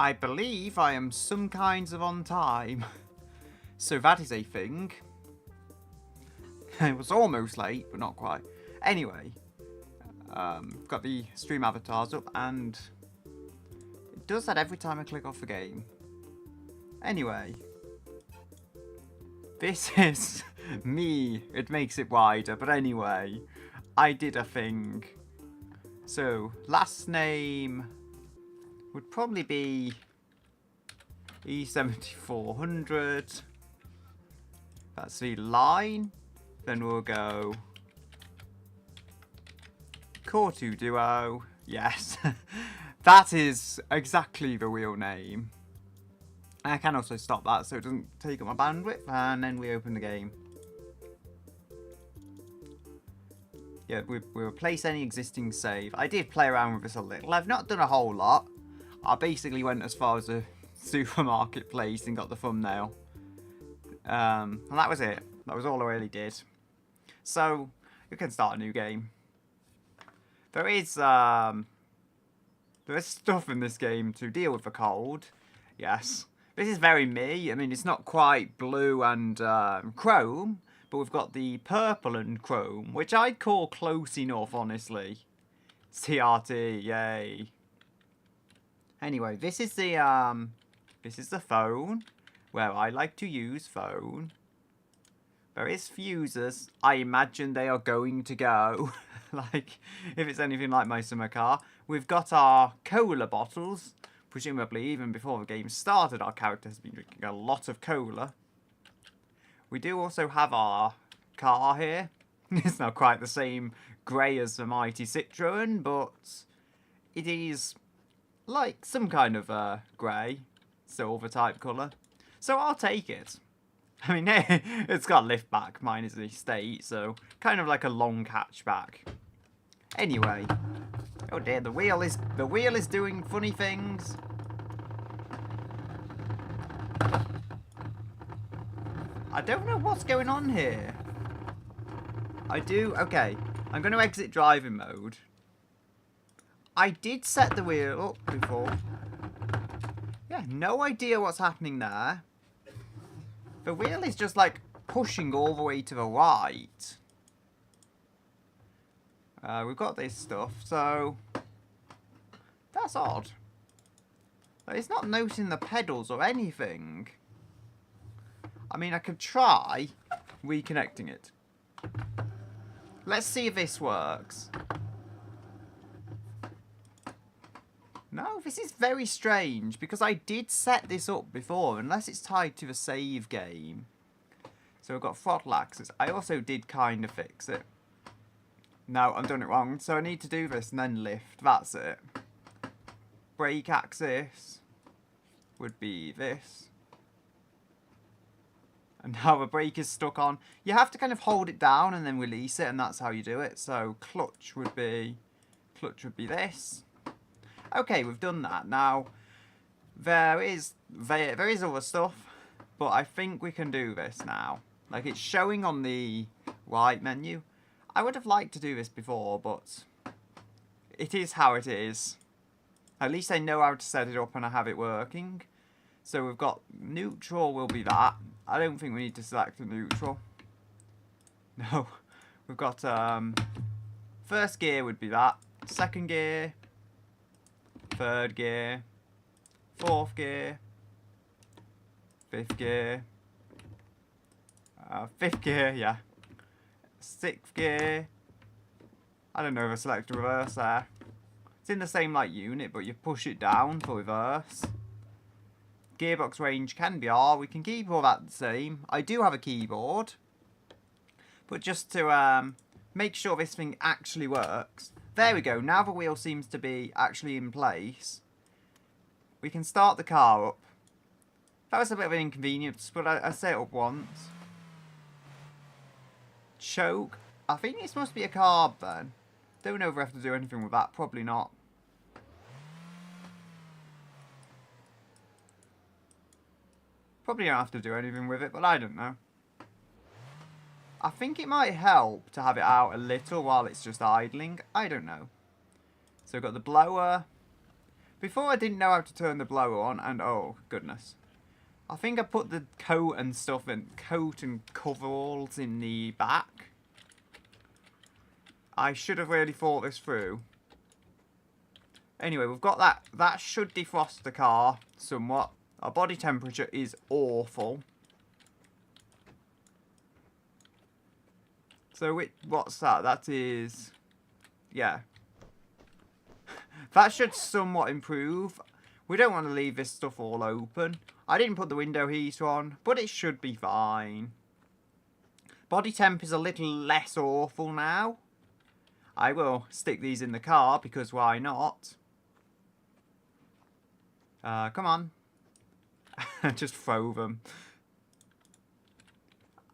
I believe I am some kinds of on time. So that is a thing. It was almost late, but not quite. Anyway, got the stream avatars up, and it does that every time I click off the game. Anyway, this is me. It makes it wider, but anyway, I did a thing. So, last name would probably be E7400. That's the line. Then we'll go Core 2 Duo. Yes. That is exactly the real name. I can also stop that so it doesn't take up my bandwidth. And then we open the game. Yeah, we replace any existing save. I did play around with this a little. I've not done a whole lot. I basically went as far as the supermarket place and got the thumbnail. And that was it. That was all I really did. So, you can start a new game. There is stuff in this game to deal with the cold. Yes. This is very me. I mean, it's not quite blue and chrome, but we've got the purple and chrome, which I'd call close enough, honestly. TRT, yay. Anyway, this is the phone, where I like to use phone. There is fuses. I imagine they are going to go. Like, if it's anything like my summer car. We've got our cola bottles. Presumably, even before the game started, our character has been drinking a lot of cola. We do also have our car here. It's not quite the same grey as the mighty Citroen, but it is like some kind of grey, silver type colour. So I'll take it. I mean, it's got lift back, mine is the estate, so kind of like a long hatchback. Anyway, oh dear, the wheel is doing funny things. I don't know what's going on here. Okay, I'm going to exit driving mode. I did set the wheel up before. Yeah, no idea what's happening there. The wheel is just like pushing all the way to the right. We've got this stuff, so that's odd. But it's not noticing the pedals or anything. I mean, I could try reconnecting it. Let's see if this works. No, this is very strange, because I did set this up before, unless it's tied to the save game. So we've got throttle axis. I also did kind of fix it. No, I'm doing it wrong. So I need to do this and then lift. That's it. Brake axis would be this. And now the brake is stuck on. You have to kind of hold it down and then release it, and that's how you do it. So clutch would be this. Okay, we've done that. Now, there is other stuff, but I think we can do this now. Like, it's showing on the right menu. I would have liked to do this before, but it is how it is. At least I know how to set it up and I have it working. So we've got neutral will be that. I don't think we need to select a neutral. No. We've got first gear would be that. Second gear. Third gear, fourth gear, fifth gear, fifth gear, yeah, sixth gear. I don't know if I select reverse there. It's in the same like unit, but you push it down for reverse. Gearbox range can be R. We can keep all that the same. I do have a keyboard, but just to make sure this thing actually works. There we go, now the wheel seems to be actually in place. We can start the car up. That was a bit of an inconvenience, but I set it up once. Choke. I think this must be a carb then. Don't know if we have to do anything with that, probably not. Probably don't have to do anything with it, but I don't know. I think it might help to have it out a little while it's just idling. I don't know. So we've got the blower. Before I didn't know how to turn the blower on, and oh goodness. I think I put the coat and stuff in, coat and coveralls in the back. I should have really thought this through. Anyway, we've got that. That should defrost the car somewhat. Our body temperature is awful. So what's that? That is... yeah. That should somewhat improve. We don't want to leave this stuff all open. I didn't put the window heater on, but it should be fine. Body temp is a little less awful now. I will stick these in the car, because why not? Come on. Just throw them.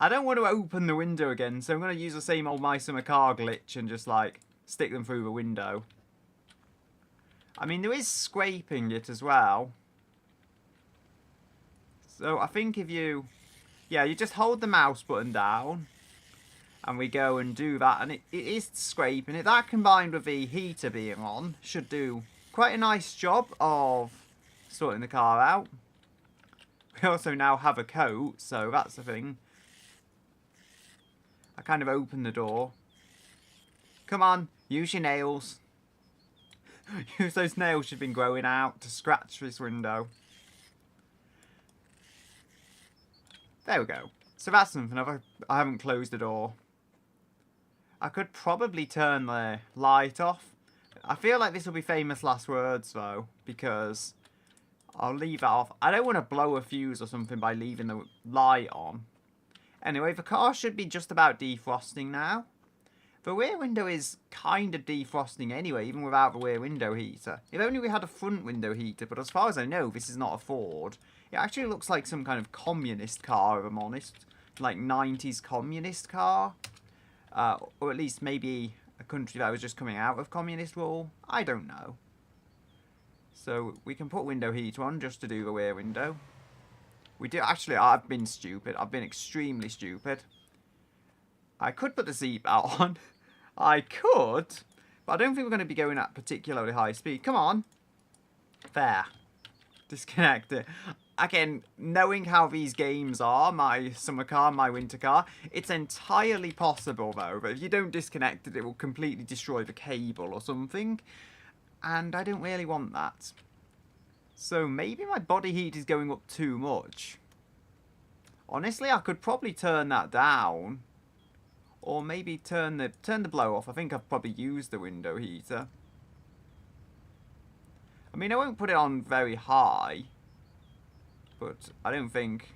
I don't want to open the window again, so I'm going to use the same old My Summer Car glitch and just, like, stick them through the window. I mean, there is scraping it as well. So I think if you... yeah, you just hold the mouse button down. And we go and do that. And it is scraping it. That combined with the heater being on should do quite a nice job of sorting the car out. We also now have a coat, so that's the thing. I kind of opened the door. Come on, use your nails. Use those nails you've been growing out to scratch this window. There we go. So that's something. I haven't closed the door. I could probably turn the light off. I feel like this will be famous last words though, because I'll leave that off. I don't want to blow a fuse or something by leaving the light on. Anyway, the car should be just about defrosting now. The rear window is kind of defrosting anyway, even without the rear window heater. If only we had a front window heater, but as far as I know, this is not a Ford. It actually looks like some kind of communist car, if I'm honest. Like 90s communist car. Or at least maybe a country that was just coming out of communist rule. I don't know. So we can put window heater on just to do the rear window. We do actually. I've been stupid. I've been extremely stupid. I could put the seatbelt on. I could, but I don't think we're going to be going at particularly high speed. Come on. There. Disconnect it. Again, knowing how these games are, my summer car, my winter car, it's entirely possible though that if you don't disconnect it, it will completely destroy the cable or something. And I don't really want that. So maybe my body heat is going up too much. Honestly, I could probably turn that down. Or maybe turn the blow off. I think I've probably used the window heater. I mean, I won't put it on very high. But I don't think...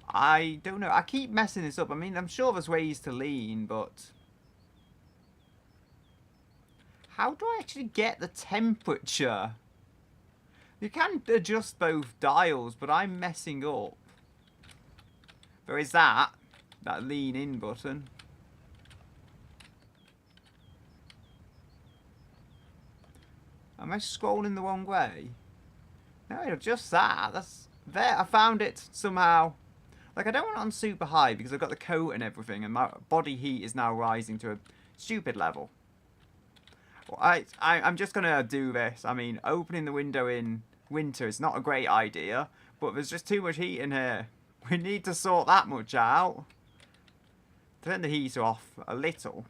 I don't know. I keep messing this up. I mean, I'm sure there's ways to lean, but... how do I actually get the temperature? You can adjust both dials, but I'm messing up. There is that lean in button. Am I scrolling the wrong way? No, just that. That's there. I found it somehow. Like, I don't want it on super high because I've got the coat and everything, and my body heat is now rising to a stupid level. Well, I'm just gonna do this. I mean, opening the window in winter is not a great idea, but there's just too much heat in here. We need to sort that much out. Turn the heater off a little.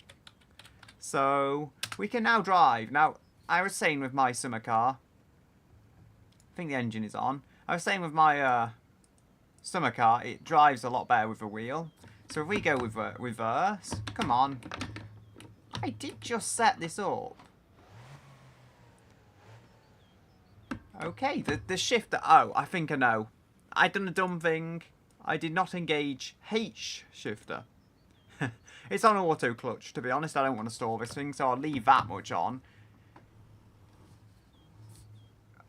So, we can now drive. Now, I was saying with my summer car, I think the engine is on. I was saying with my summer car, it drives a lot better with a wheel. So if we go with reverse, come on. I did just set this up. Okay, the shifter. Oh, I think I know. I done a dumb thing. I did not engage H shifter. It's on auto clutch, to be honest. I don't want to store this thing, so I'll leave that much on.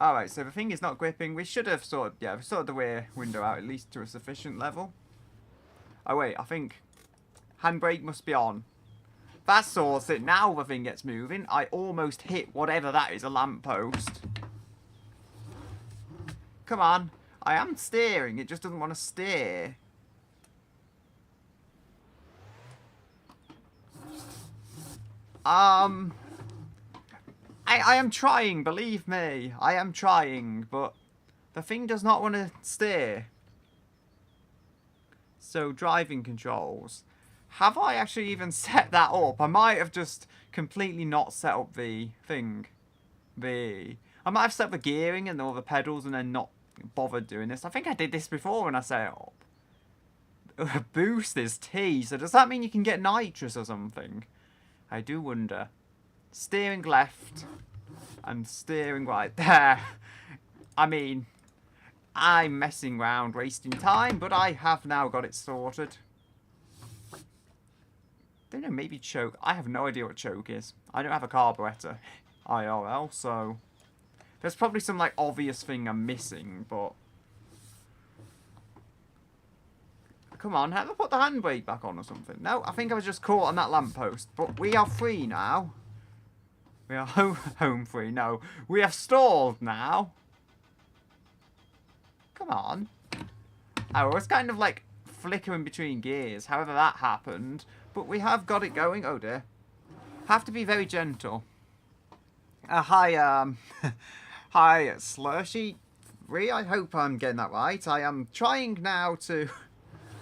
Alright, so the thing is not gripping. We should have sorted the rear window out at least to a sufficient level. Oh wait, I think handbrake must be on. That sorts it. Now the thing gets moving. I almost hit whatever that is, a lamppost. Come on. I am steering. It just doesn't want to steer. I I am trying, believe me. I am trying, but the thing does not want to steer. So, driving controls. Have I actually even set that up? I might have just completely not set up the thing. I might have set up the gearing and all the pedals and then not bothered doing this. I think I did this before when I set it up. Boost is T, so does that mean you can get nitrous or something? I do wonder. Steering left and steering right there. I mean, I'm messing around, wasting time, but I have now got it sorted. Don't know, maybe choke. I have no idea what choke is. I don't have a carburetor IRL, so there's probably some like obvious thing I'm missing, but come on, have I put the handbrake back on or something? No, I think I was just caught on that lamppost. But we are free now. We are home free. No, we have stalled now. Come on. I was kind of like flickering between gears, however that happened. But we have got it going. Oh dear. Have to be very gentle. Hi, hi, Slushy. I hope I'm getting that right. I am trying now to...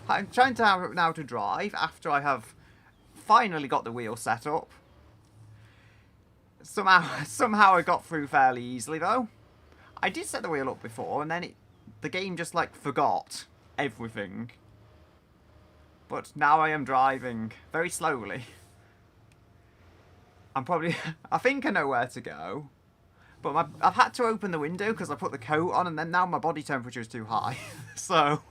I'm trying to now to drive after I have finally got the wheel set up. Somehow I got through fairly easily though. I did set the wheel up before and then the game just like forgot everything. But now I am driving very slowly. I think I know where to go. But I've had to open the window because I put the coat on and then now my body temperature is too high. So...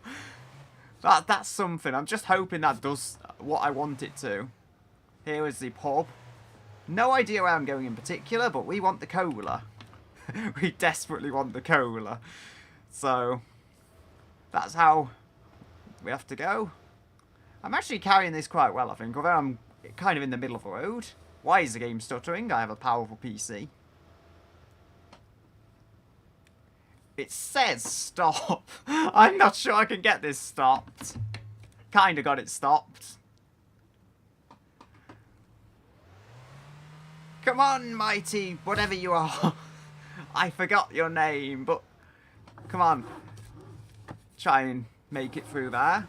That's something. I'm just hoping that does what I want it to. Here is the pub. No idea where I'm going in particular, but we want the cola. We desperately want the cola. So, that's how we have to go. I'm actually carrying this quite well, I think, although I'm kind of in the middle of the road. Why is the game stuttering? I have a powerful PC. It says stop. I'm not sure I can get this stopped. Kinda got it stopped. Come on, mighty, whatever you are. I forgot your name, but come on. Try and make it through there.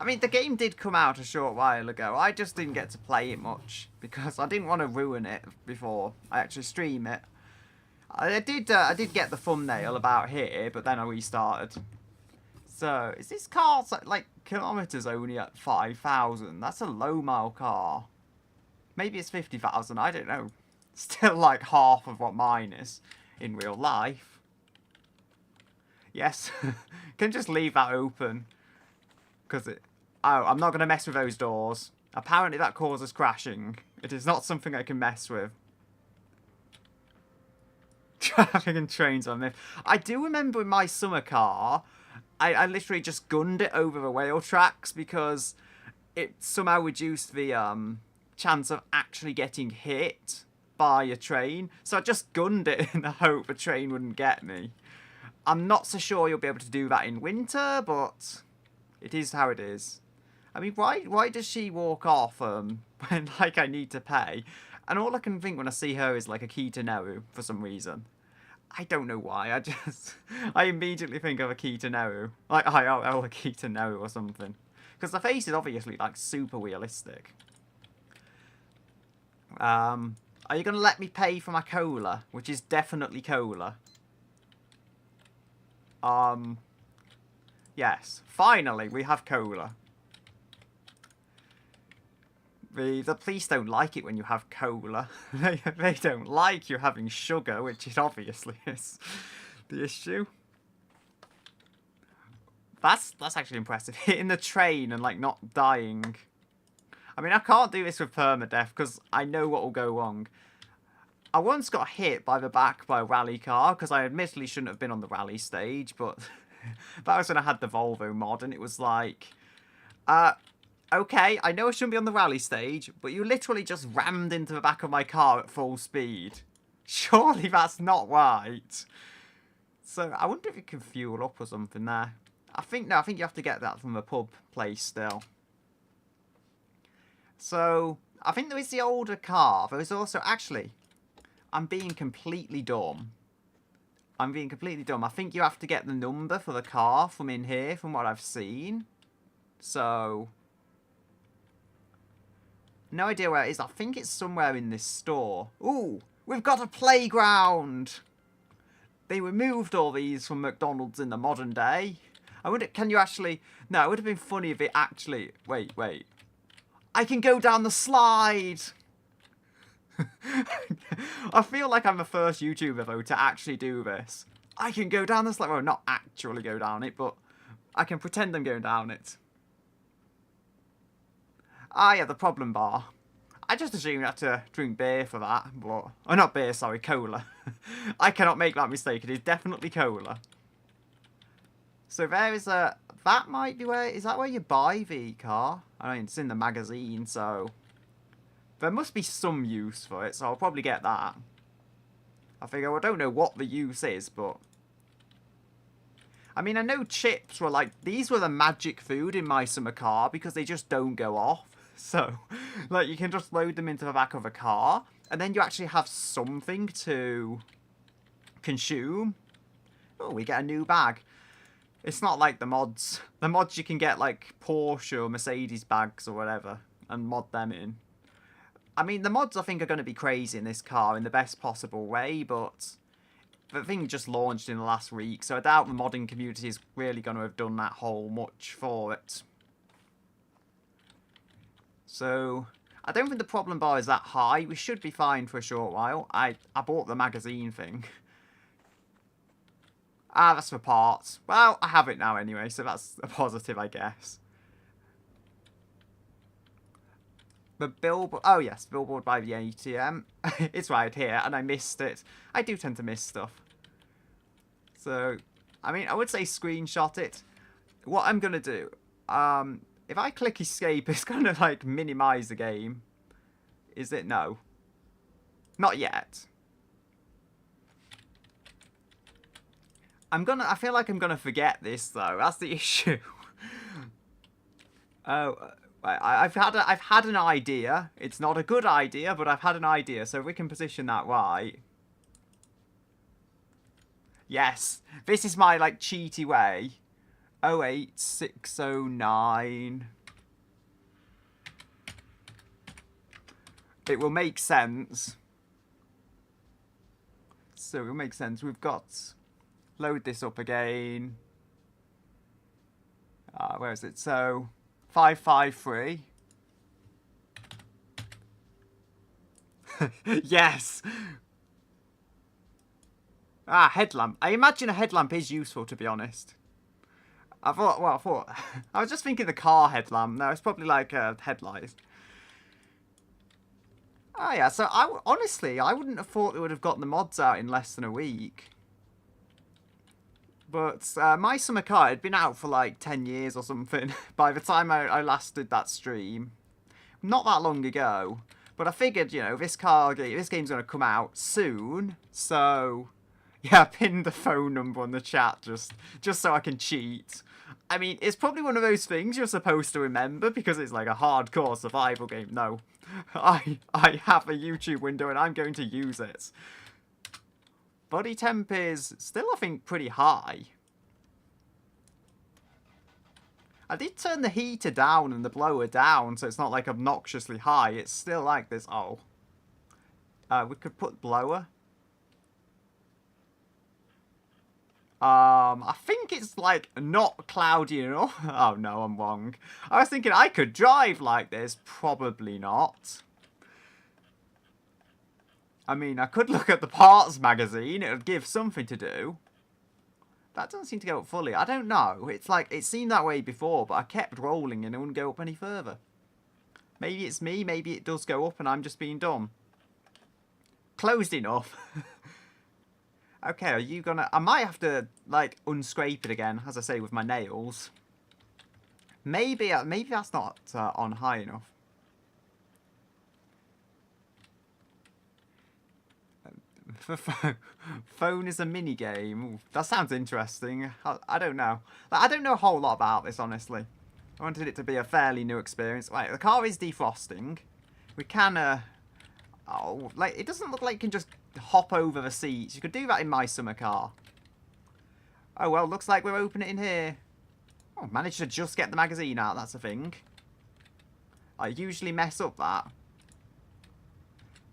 I mean, the game did come out a short while ago. I just didn't get to play it much because I didn't want to ruin it before I actually stream it. I did get the thumbnail about here, but then I restarted. So, is this car like kilometers only at 5,000? That's a low mile car. Maybe it's 50,000. I don't know. Still like half of what mine is in real life. Yes, can just leave that open because it. Oh, I'm not going to mess with those doors. Apparently that causes crashing. It is not something I can mess with. Traffic and trains on this. I do remember in my summer car, I literally just gunned it over the rail tracks because it somehow reduced the chance of actually getting hit by a train. So I just gunned it in the hope a train wouldn't get me. I'm not so sure you'll be able to do that in winter, but it is how it is. I mean, why does she walk off when, like, I need to pay? And all I can think when I see her is, like, a Kita Neru for some reason. I don't know why. I immediately think of a Kita Neru. Like, IRL a Kita Neru or something. Because the face is obviously, like, super realistic. Are you going to let me pay for my cola? Which is definitely cola. Yes. Finally, we have cola. The police don't like it when you have cola. They don't like you having sugar, which it obviously is the issue. That's actually impressive. Hitting the train and like not dying. I mean, I can't do this with permadeath because I know what will go wrong. I once got hit by the back by a rally car because I admittedly shouldn't have been on the rally stage, but that was when I had the Volvo mod and it was like, okay, I know I shouldn't be on the rally stage, but you literally just rammed into the back of my car at full speed. Surely that's not right. So, I wonder if you can fuel up or something there. I think you have to get that from a pub place still. So, I think there is the older car. There is also... Actually, I'm being completely dumb. I'm being completely dumb. I think you have to get the number for the car from in here, from what I've seen. So... No idea where it is. I think it's somewhere in this store. Ooh, we've got a playground! They removed all these from McDonald's in the modern day. I wonder, can you actually... No, it would have been funny if it actually... Wait. I can go down the slide! I feel like I'm the first YouTuber, though, to actually do this. I can go down the slide. Well, not actually go down it, but I can pretend I'm going down it. Ah, yeah, the problem bar. I just assumed you had to drink beer for that, but... Oh, not beer, sorry, cola. I cannot make that mistake. It is definitely cola. So there is a... That might be where... Is that where you buy the car? I mean, it's in the magazine, so... There must be some use for it, so I'll probably get that. I figure, I don't know what the use is, but... I mean, I know chips were like... These were the magic food in my summer car because they just don't go off. So, like, you can just load them into the back of a car, and then you actually have something to consume. Oh, we get a new bag. It's not like the mods. The mods you can get, like, Porsche or Mercedes bags or whatever, and mod them in. I mean, the mods, I think, are going to be crazy in this car in the best possible way, but the thing just launched in the last week, so I doubt the modding community is really going to have done that whole much for it. So, I don't think the problem bar is that high. We should be fine for a short while. I bought the magazine thing. Ah, that's for parts. Well, I have it now anyway, so that's a positive, I guess. The billboard... Oh, yes, billboard by the ATM. It's right here, and I missed it. I do tend to miss stuff. So, I mean, I would say screenshot it. What I'm going to do... If I click escape, it's going to, like, minimize the game. Is it? No. Not yet. I feel like I'm going to forget this, though. That's the issue. Oh, I've had an idea. It's not a good idea, but I've had an idea. So if we can position that right. Yes. This is my, like, cheaty way. 08609. It will make sense. So it will make sense. We've got... Load this up again. Where is it? So, 553. Yes! Ah, headlamp. I imagine a headlamp is useful, to be honest. I was just thinking the car headlamp. No, it's probably like a headlight. Oh yeah, so honestly, I wouldn't have thought they would have gotten the mods out in less than a week. But my summer car had been out for like 10 years or something by the time I last did that stream. Not that long ago. But I figured, you know, this game's going to come out soon. So, yeah, I pinned the phone number on the chat just so I can cheat. I mean, it's probably one of those things you're supposed to remember because it's like a hardcore survival game. No, I have a YouTube window and I'm going to use it. Body temp is still, I think, pretty high. I did turn the heater down and the blower down, so it's not like obnoxiously high. It's still like this. Oh. We could put blower. I think it's, like, not cloudy enough. Oh, no, I'm wrong. I was thinking I could drive like this. Probably not. I mean, I could look at the parts magazine. It would give something to do. That doesn't seem to go up fully. I don't know. It's like, it seemed that way before, but I kept rolling and it wouldn't go up any further. Maybe it's me. Maybe it does go up and I'm just being dumb. Closed enough. Okay, are you gonna... I might have to, like, unscrape it again, as I say, with my nails. Maybe that's not on high enough. Phone is a mini game. That sounds interesting. I don't know. Like, I don't know a whole lot about this, honestly. I wanted it to be a fairly new experience. Right, the car is defrosting. We can, oh, like, it doesn't look like you can just hop over the seats. You could do that in my summer car. Oh, well, looks like we're opening it in here. Oh, managed to just get the magazine out, that's a thing. I usually mess up that.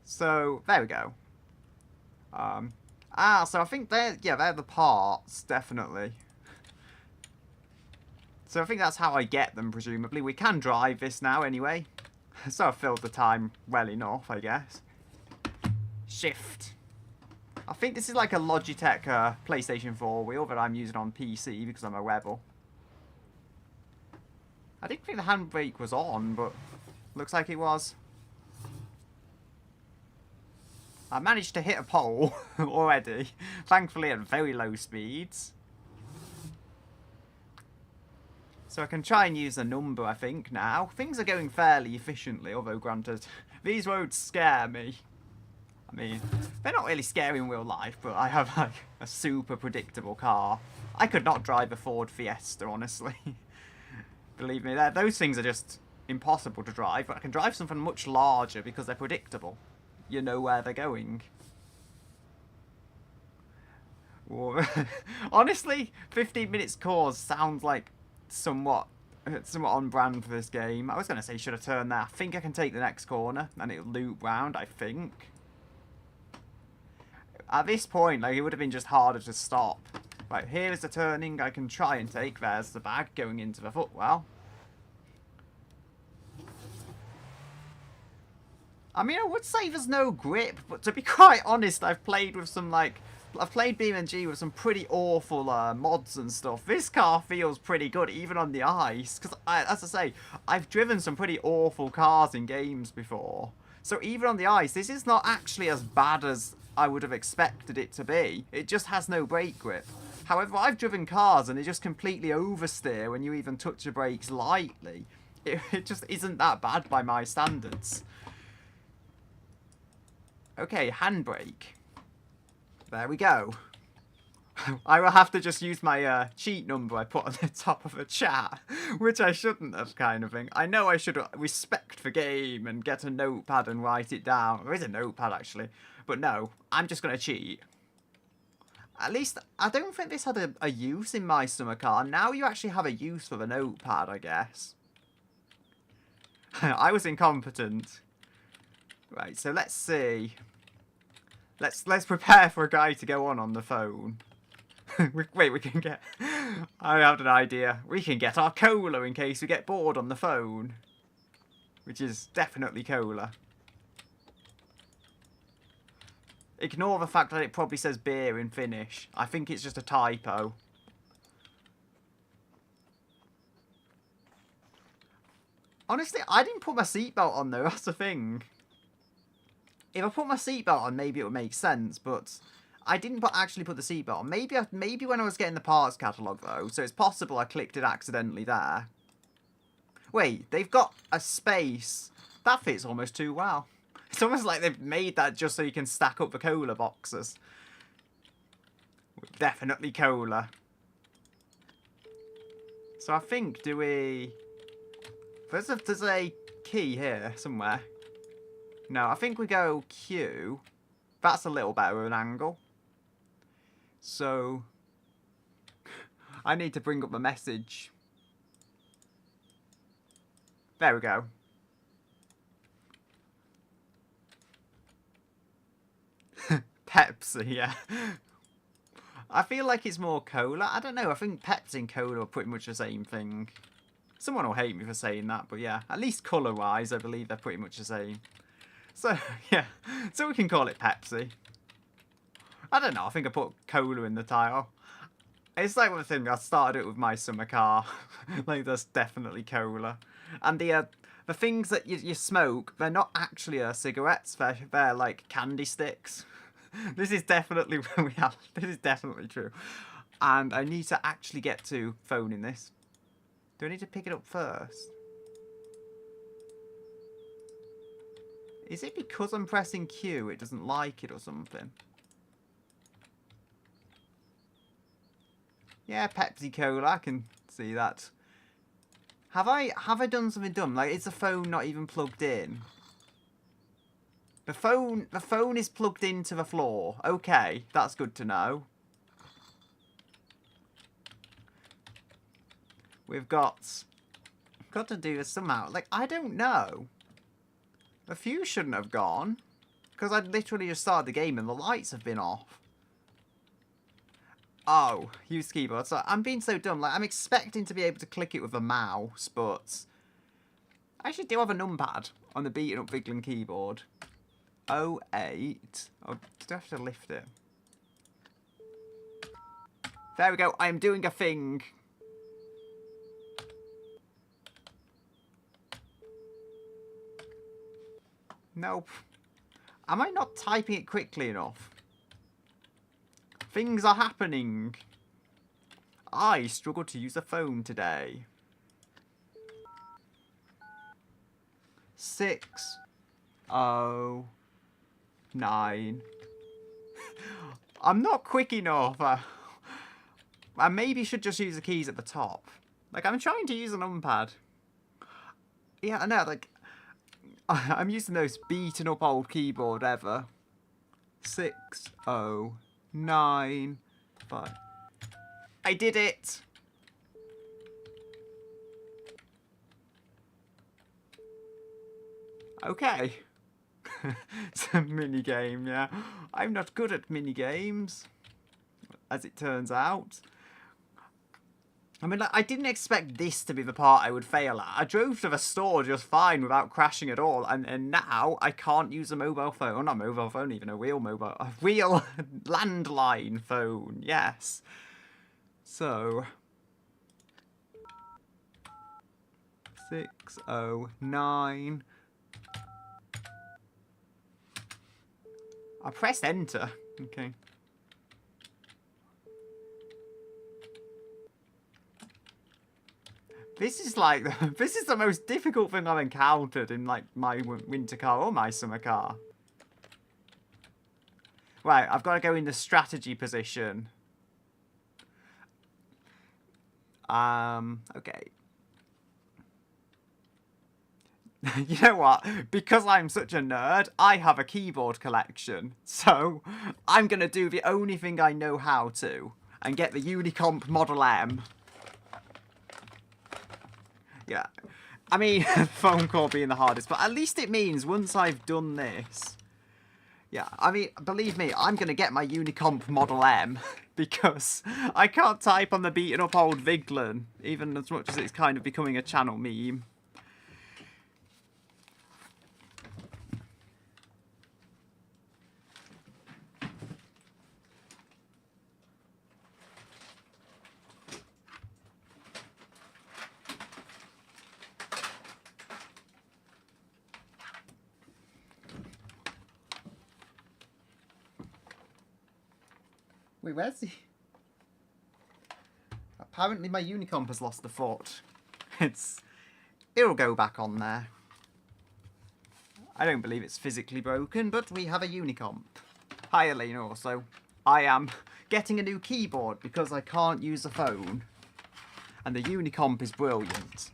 So, there we go. So I think they're the parts, definitely. So I think that's how I get them, presumably. We can drive this now, anyway. So I've filled the time well enough, I guess. Shift. I think this is like a Logitech PlayStation 4 wheel that I'm using on PC because I'm a rebel. I didn't think the handbrake was on, but looks like it was. I managed to hit a pole already, thankfully at very low speeds. So I can try and use a number, I think, now. Things are going fairly efficiently, although granted, these roads scare me. I mean, they're not really scary in real life, but I have, like, a super predictable car. I could not drive a Ford Fiesta, honestly. Believe me, those things are just impossible to drive, but I can drive something much larger because they're predictable. You know where they're going. Honestly, 15 minutes course sounds like somewhat on brand for this game. I was going to say, should I turn there? I think I can take the next corner and it'll loop round, I think. At this point, like, it would have been just harder to stop. Right, here is the turning I can try and take. There's the bag going into the footwell. I mean, I would say there's no grip, but to be quite honest, I've played BeamNG with some pretty awful mods and stuff. This car feels pretty good, even on the ice. Because, as I say, I've driven some pretty awful cars in games before. So even on the ice, this is not actually as bad as I would have expected it to be. It just has no brake grip. However, I've driven cars and they just completely oversteer when you even touch the brakes lightly. It just isn't that bad by my standards. Okay, handbrake. There we go. I will have to just use my cheat number I put on the top of the chat, which I shouldn't have, kind of thing. I know I should respect the game and get a notepad and write it down. There is a notepad, actually. But no, I'm just going to cheat. At least, I don't think this had a use in my summer car. Now you actually have a use for the notepad, I guess. I was incompetent. Right, so let's see. Let's prepare for a guy to go on the phone. Wait, we can get... I have an idea. We can get our cola in case we get bored on the phone. Which is definitely cola. Ignore the fact that it probably says beer in Finnish. I think it's just a typo. Honestly, I didn't put my seatbelt on though, that's the thing. If I put my seatbelt on, maybe it would make sense, but I didn't actually put the seatbelt on. Maybe when I was getting the parts catalogue, though, so it's possible I clicked it accidentally there. Wait, they've got a space. That fits almost too well. It's almost like they've made that just so you can stack up the cola boxes. Definitely cola. So I think, do we... There's a key here somewhere. No, I think we go Q. That's a little better of an angle. So, I need to bring up the message. There we go. Pepsi, yeah. I feel like it's more cola. I don't know, I think Pepsi and cola are pretty much the same thing. Someone will hate me for saying that, but yeah. At least colour-wise, I believe they're pretty much the same. So, yeah. So we can call it Pepsi. I don't know, I think I put cola in the title. It's like one thing, I started it with my summer car. Like, that's definitely cola. And the things that you smoke, they're not actually cigarettes, they're like candy sticks. This is definitely this is definitely true. And I need to actually get to phoning this. Do I need to pick it up first? Is it because I'm pressing Q it doesn't like it or something? Yeah, Pepsi Cola, I can see that. Have I done something dumb? Like, is the phone not even plugged in? The phone is plugged into the floor. Okay, that's good to know. We've got to do this somehow. Like, I don't know. The fuse shouldn't have gone. Because I literally just started the game and the lights have been off. Oh, use keyboard. So I'm being so dumb. Like, I'm expecting to be able to click it with a mouse, but I actually do have a numpad on the beaten up Viglin keyboard. 08. Oh, did I have to lift it? There we go. I am doing a thing. Nope. Am I not typing it quickly enough? Things are happening. I struggle to use a phone today. 6, 0, 9. I'm not quick enough. I maybe should just use the keys at the top. Like, I'm trying to use a numpad. Yeah, I know, like, I'm using the most beaten up old keyboard ever. 6, 0, 9, 5. I did it! Okay. It's a mini game, yeah. I'm not good at mini games, as it turns out. I mean, like, I didn't expect this to be the part I would fail at. I drove to the store just fine without crashing at all, and now I can't use a mobile phone. Well, not mobile phone, even a wheel landline phone, yes. So 6, 0, 9. I pressed enter. Okay. This is like, this is the most difficult thing I've encountered in like my winter car or my summer car. Right, I've got to go in the strategy position. Okay. You know what? Because I'm such a nerd, I have a keyboard collection. So, I'm going to do the only thing I know how to and get the Unicomp Model M. Yeah. I mean, phone call being the hardest, but at least it means once I've done this... Yeah, I mean, believe me, I'm going to get my Unicomp Model M because I can't type on the beaten up old Viglin, even as much as it's kind of becoming a channel meme. Wait, where's he? Apparently my Unicomp has lost the foot. It'll go back on there. I don't believe it's physically broken, but we have a Unicomp. Hi, Elaine, also. I am getting a new keyboard because I can't use a phone. And the Unicomp is brilliant.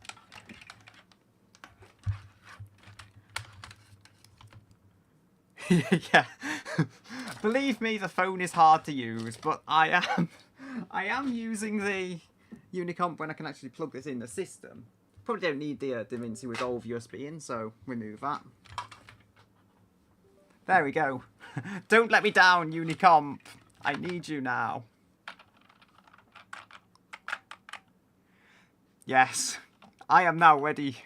Yeah. Believe me, the phone is hard to use, but I am using the Unicomp when I can actually plug this in the system. Probably don't need the DaVinci Resolve USB in, so remove that. There we go. Don't let me down, Unicomp. I need you now. Yes, I am now ready.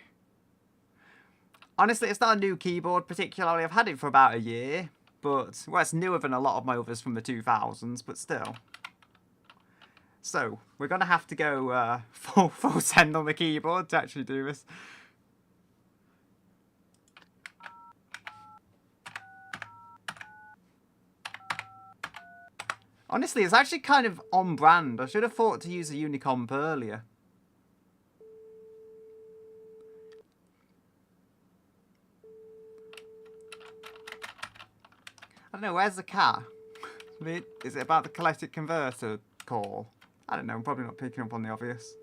Honestly, it's not a new keyboard particularly. I've had it for about a year. But, well, it's newer than a lot of my others from the 2000s, but still. So, we're going to have to go full send on the keyboard to actually do this. Honestly, it's actually kind of on brand. I should have thought to use a Unicomp earlier. I don't know, where's the cat? Is it about the catalytic converter call? I don't know, I'm probably not picking up on the obvious.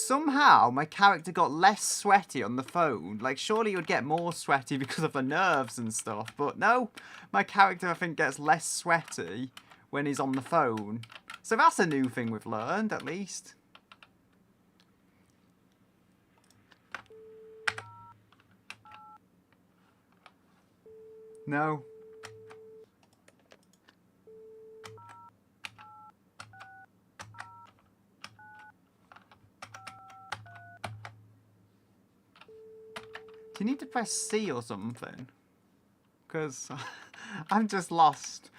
somehow my character got less sweaty on the phone. Like, surely you would get more sweaty because of the nerves and stuff. But no, my character, I think, gets less sweaty when he's on the phone. So that's a new thing we've learned, at least. No. Do you need to press C or something? Because I'm just lost.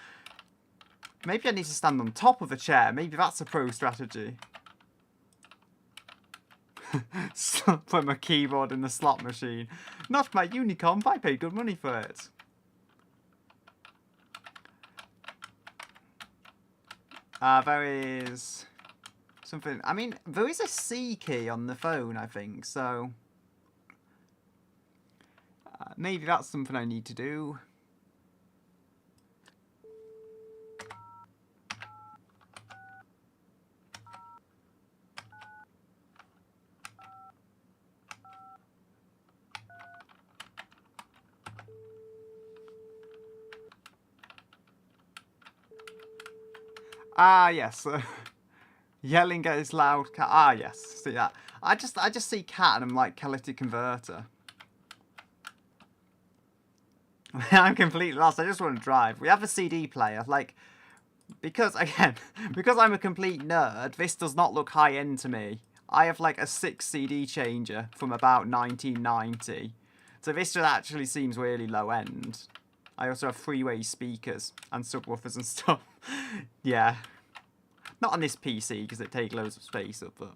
Maybe I need to stand on top of a chair. Maybe that's a pro strategy. Put my keyboard in the slot machine. Not my unicorn, I paid good money for it. There is something. I mean, there is a C key on the phone, I think, so maybe that's something I need to do. Ah, yes. Yelling at his loud cat. Ah, yes. See that? I just see cat and I'm like catalytic converter. I'm completely lost. I just want to drive. We have a CD player. Like, because, again, because I'm a complete nerd, this does not look high-end to me. I have like a 6 CD changer from about 1990. So this just actually seems really low-end. I also have three-way speakers and subwoofers and stuff. Yeah. Not on this PC, because it takes loads of space up, but...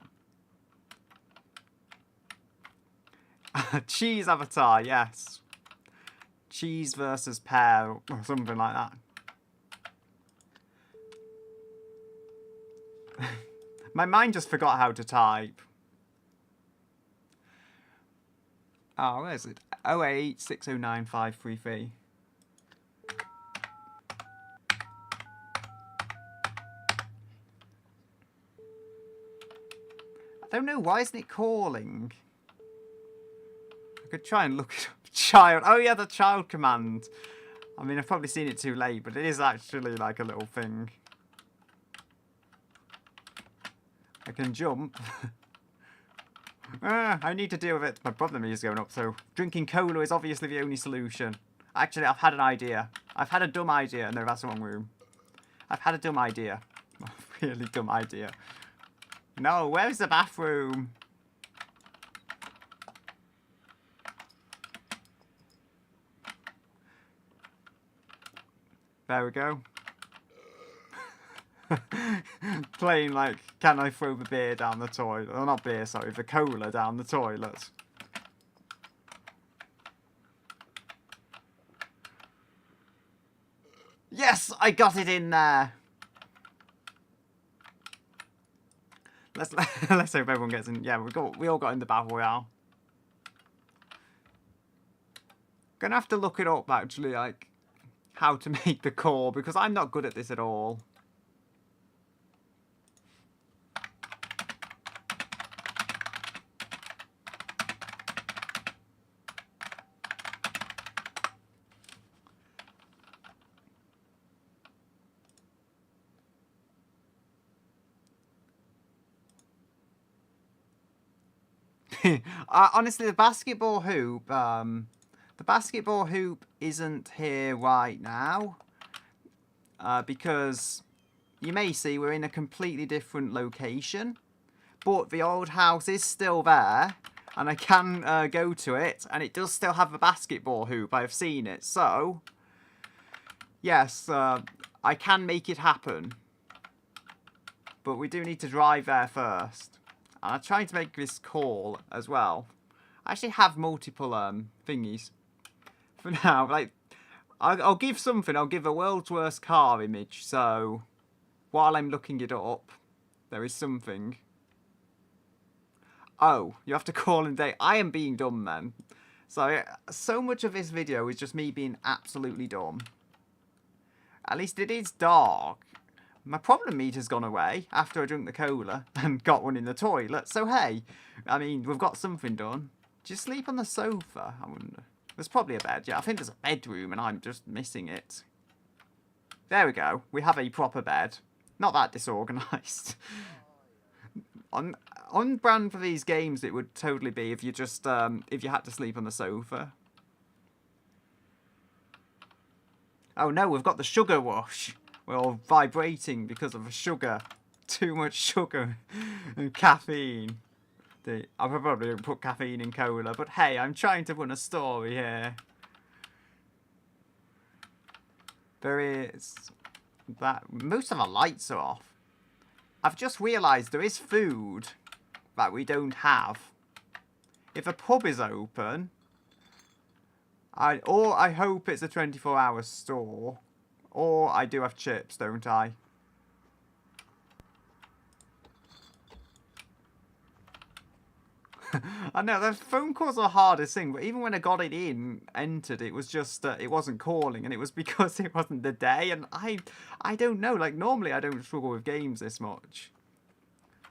Cheese avatar, yes. Cheese versus pear, or something like that. My mind just forgot how to type. Oh, where is it? 086095333. I don't know, why isn't it calling? I could try and look it up. Child. Oh yeah, the child command. I mean, I've probably seen it too late, but it is actually like a little thing. I can jump. I need to deal with it. My blood meter is going up, so drinking cola is obviously the only solution. Actually, I've had an idea. I've had a dumb idea. No, that's the wrong room. I've had a dumb idea. A really dumb idea. No, where's the bathroom? There we go. Playing like, can I throw the beer down the toilet? Oh, not beer, sorry, the cola down the toilet. Yes, I got it in there. Let's hope everyone gets in. Yeah, we all got in the battle royale. Gonna have to look it up actually, like how to make the core, because I'm not good at this at all. Honestly, the basketball hoop isn't here right now because you may see we're in a completely different location, but the old house is still there, and I can go to it, and it does still have a basketball hoop. I've seen it, so yes, I can make it happen, but we do need to drive there first. And I'm trying to make this call as well. I actually have multiple thingies. For now, like, I'll give something. I'll give a world's worst car image. So, while I'm looking it up, there is something. Oh, you have to call in day. I am being dumb then. So much of this video is just me being absolutely dumb. At least it is dark. My problem meter's gone away after I drank the cola and got one in the toilet. So, hey, I mean, we've got something done. Do you sleep on the sofa? I wonder. There's probably a bed. Yeah, I think there's a bedroom and I'm just missing it. There we go. We have a proper bed. Not that disorganised. On brand for these games, it would totally be if you just if you had to sleep on the sofa. Oh no, we've got the sugar wash. We're all vibrating because of the sugar. Too much sugar and caffeine. I probably don't put caffeine in cola, but hey, I'm trying to run a story here. There is that. Most of our lights are off. I've just realised there is food that we don't have. If a pub is open, I hope it's a 24-hour store, or I do have chips, don't I? I know, the phone calls are the hardest thing, but even when I got it entered, it was just, it wasn't calling, and it was because it wasn't the day, and I don't know, like, normally I don't struggle with games this much.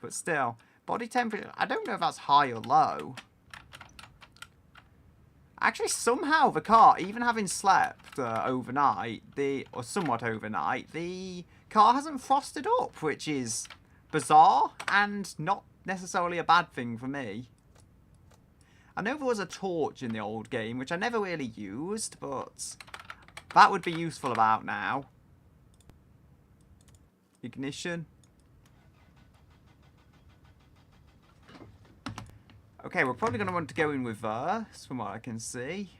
But still, body temperature, I don't know if that's high or low. Actually, somehow the car, even having slept overnight, or somewhat overnight, the car hasn't frosted up, which is bizarre, and not necessarily a bad thing for me. I know there was a torch in the old game, which I never really used, but that would be useful about now. Ignition. Okay, we're probably going to want to go in reverse, from what I can see.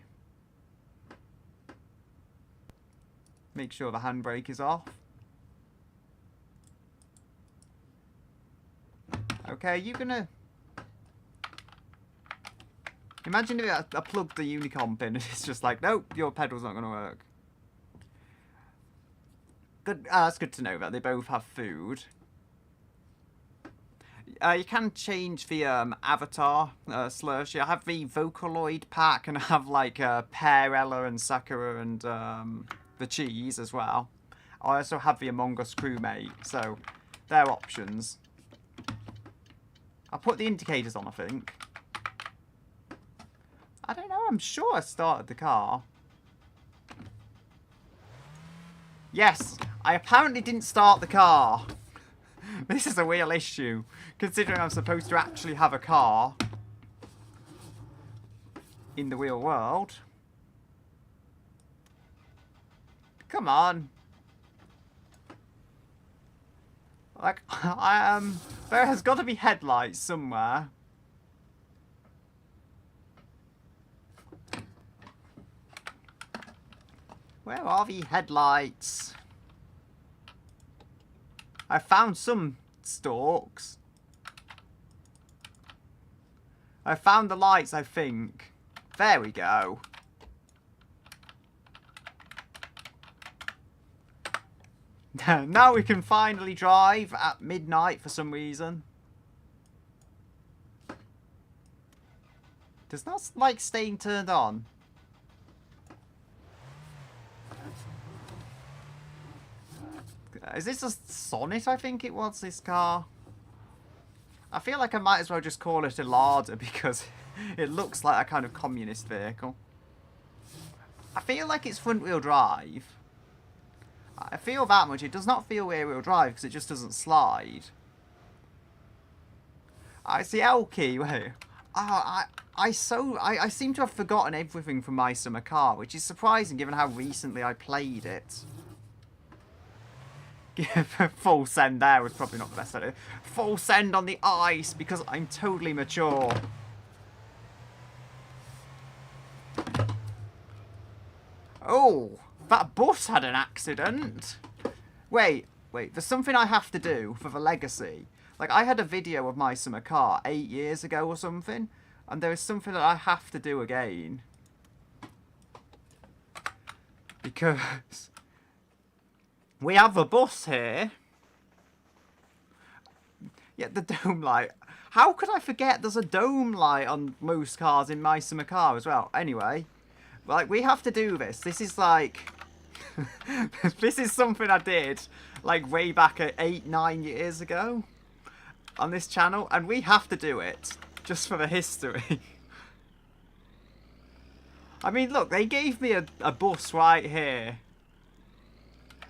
Make sure the handbrake is off. Okay, you're going to... Imagine if I plugged the Unicomp in and it's just like, nope, your pedal's not going to work. Good, that's good to know that they both have food. You can change the avatar Slurshy. I have the Vocaloid pack and I have like Pear, Ella and Sakura and the cheese as well. I also have the Among Us crewmate, so they're options. I'll put the indicators on, I think. I don't know, I'm sure I started the car. Yes, I apparently didn't start the car. This is a real issue, considering I'm supposed to actually have a car in the real world. Come on. Like, there has got to be headlights somewhere. Where are the headlights? I found some stalks. I found the lights, I think. There we go. Now we can finally drive at midnight for some reason. Does not like staying turned on. Is this a Sonnet, I think it was, this car? I feel like I might as well just call it a Lada because it looks like a kind of communist vehicle. I feel like it's front-wheel drive. I feel that much. It does not feel rear-wheel drive because it just doesn't slide. It's the L key. Wait. Oh, I seem to have forgotten everything from my summer car, which is surprising given how recently I played it. Full send there was probably not the best idea. Full send on the ice because I'm totally mature. Oh, that bus had an accident. Wait, there's something I have to do for the legacy. Like, I had a video of my summer car 8 years ago or something, and there is something that I have to do again. Because we have a bus here. Yeah, the dome light. How could I forget there's a dome light on most cars in my summer car as well? Anyway, like, we have to do this. This is like... this is something I did, like way back at 8-9 years ago on this channel, and we have to do it just for the history. I mean, look, they gave me a bus right here,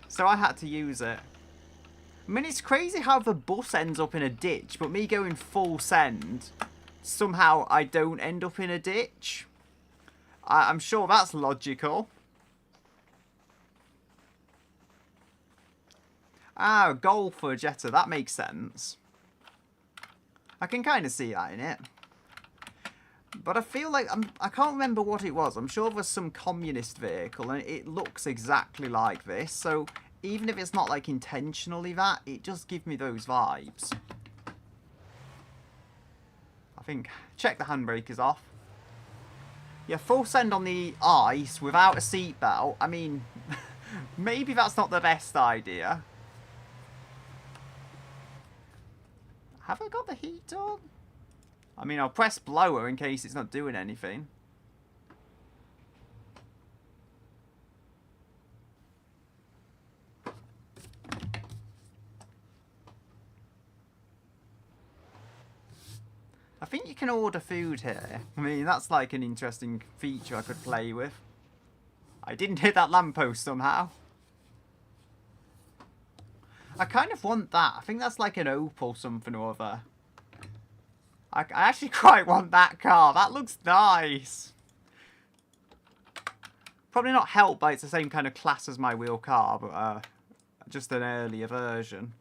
so I had to use it. I mean, it's crazy how the bus ends up in a ditch, but me going full send, somehow I don't end up in a ditch. I'm sure that's logical. Ah, goal for a Jetta, that makes sense. I can kind of see that in it. But I feel like, I can't remember what it was. I'm sure it was some communist vehicle, and it looks exactly like this. So even if it's not like intentionally that, it just gives me those vibes. I think, check the handbrakes off. Yeah, full send on the ice without a seatbelt. I mean, maybe that's not the best idea. Have I got the heat on? I mean, I'll press blower in case it's not doing anything. I think you can order food here. I mean, that's like an interesting feature I could play with. I didn't hit that lamppost somehow. I kind of want that. I think that's like an Opel something or other. I actually quite want that car. That looks nice. Probably not helped by it's the same kind of class as my wheel car, but just an earlier version.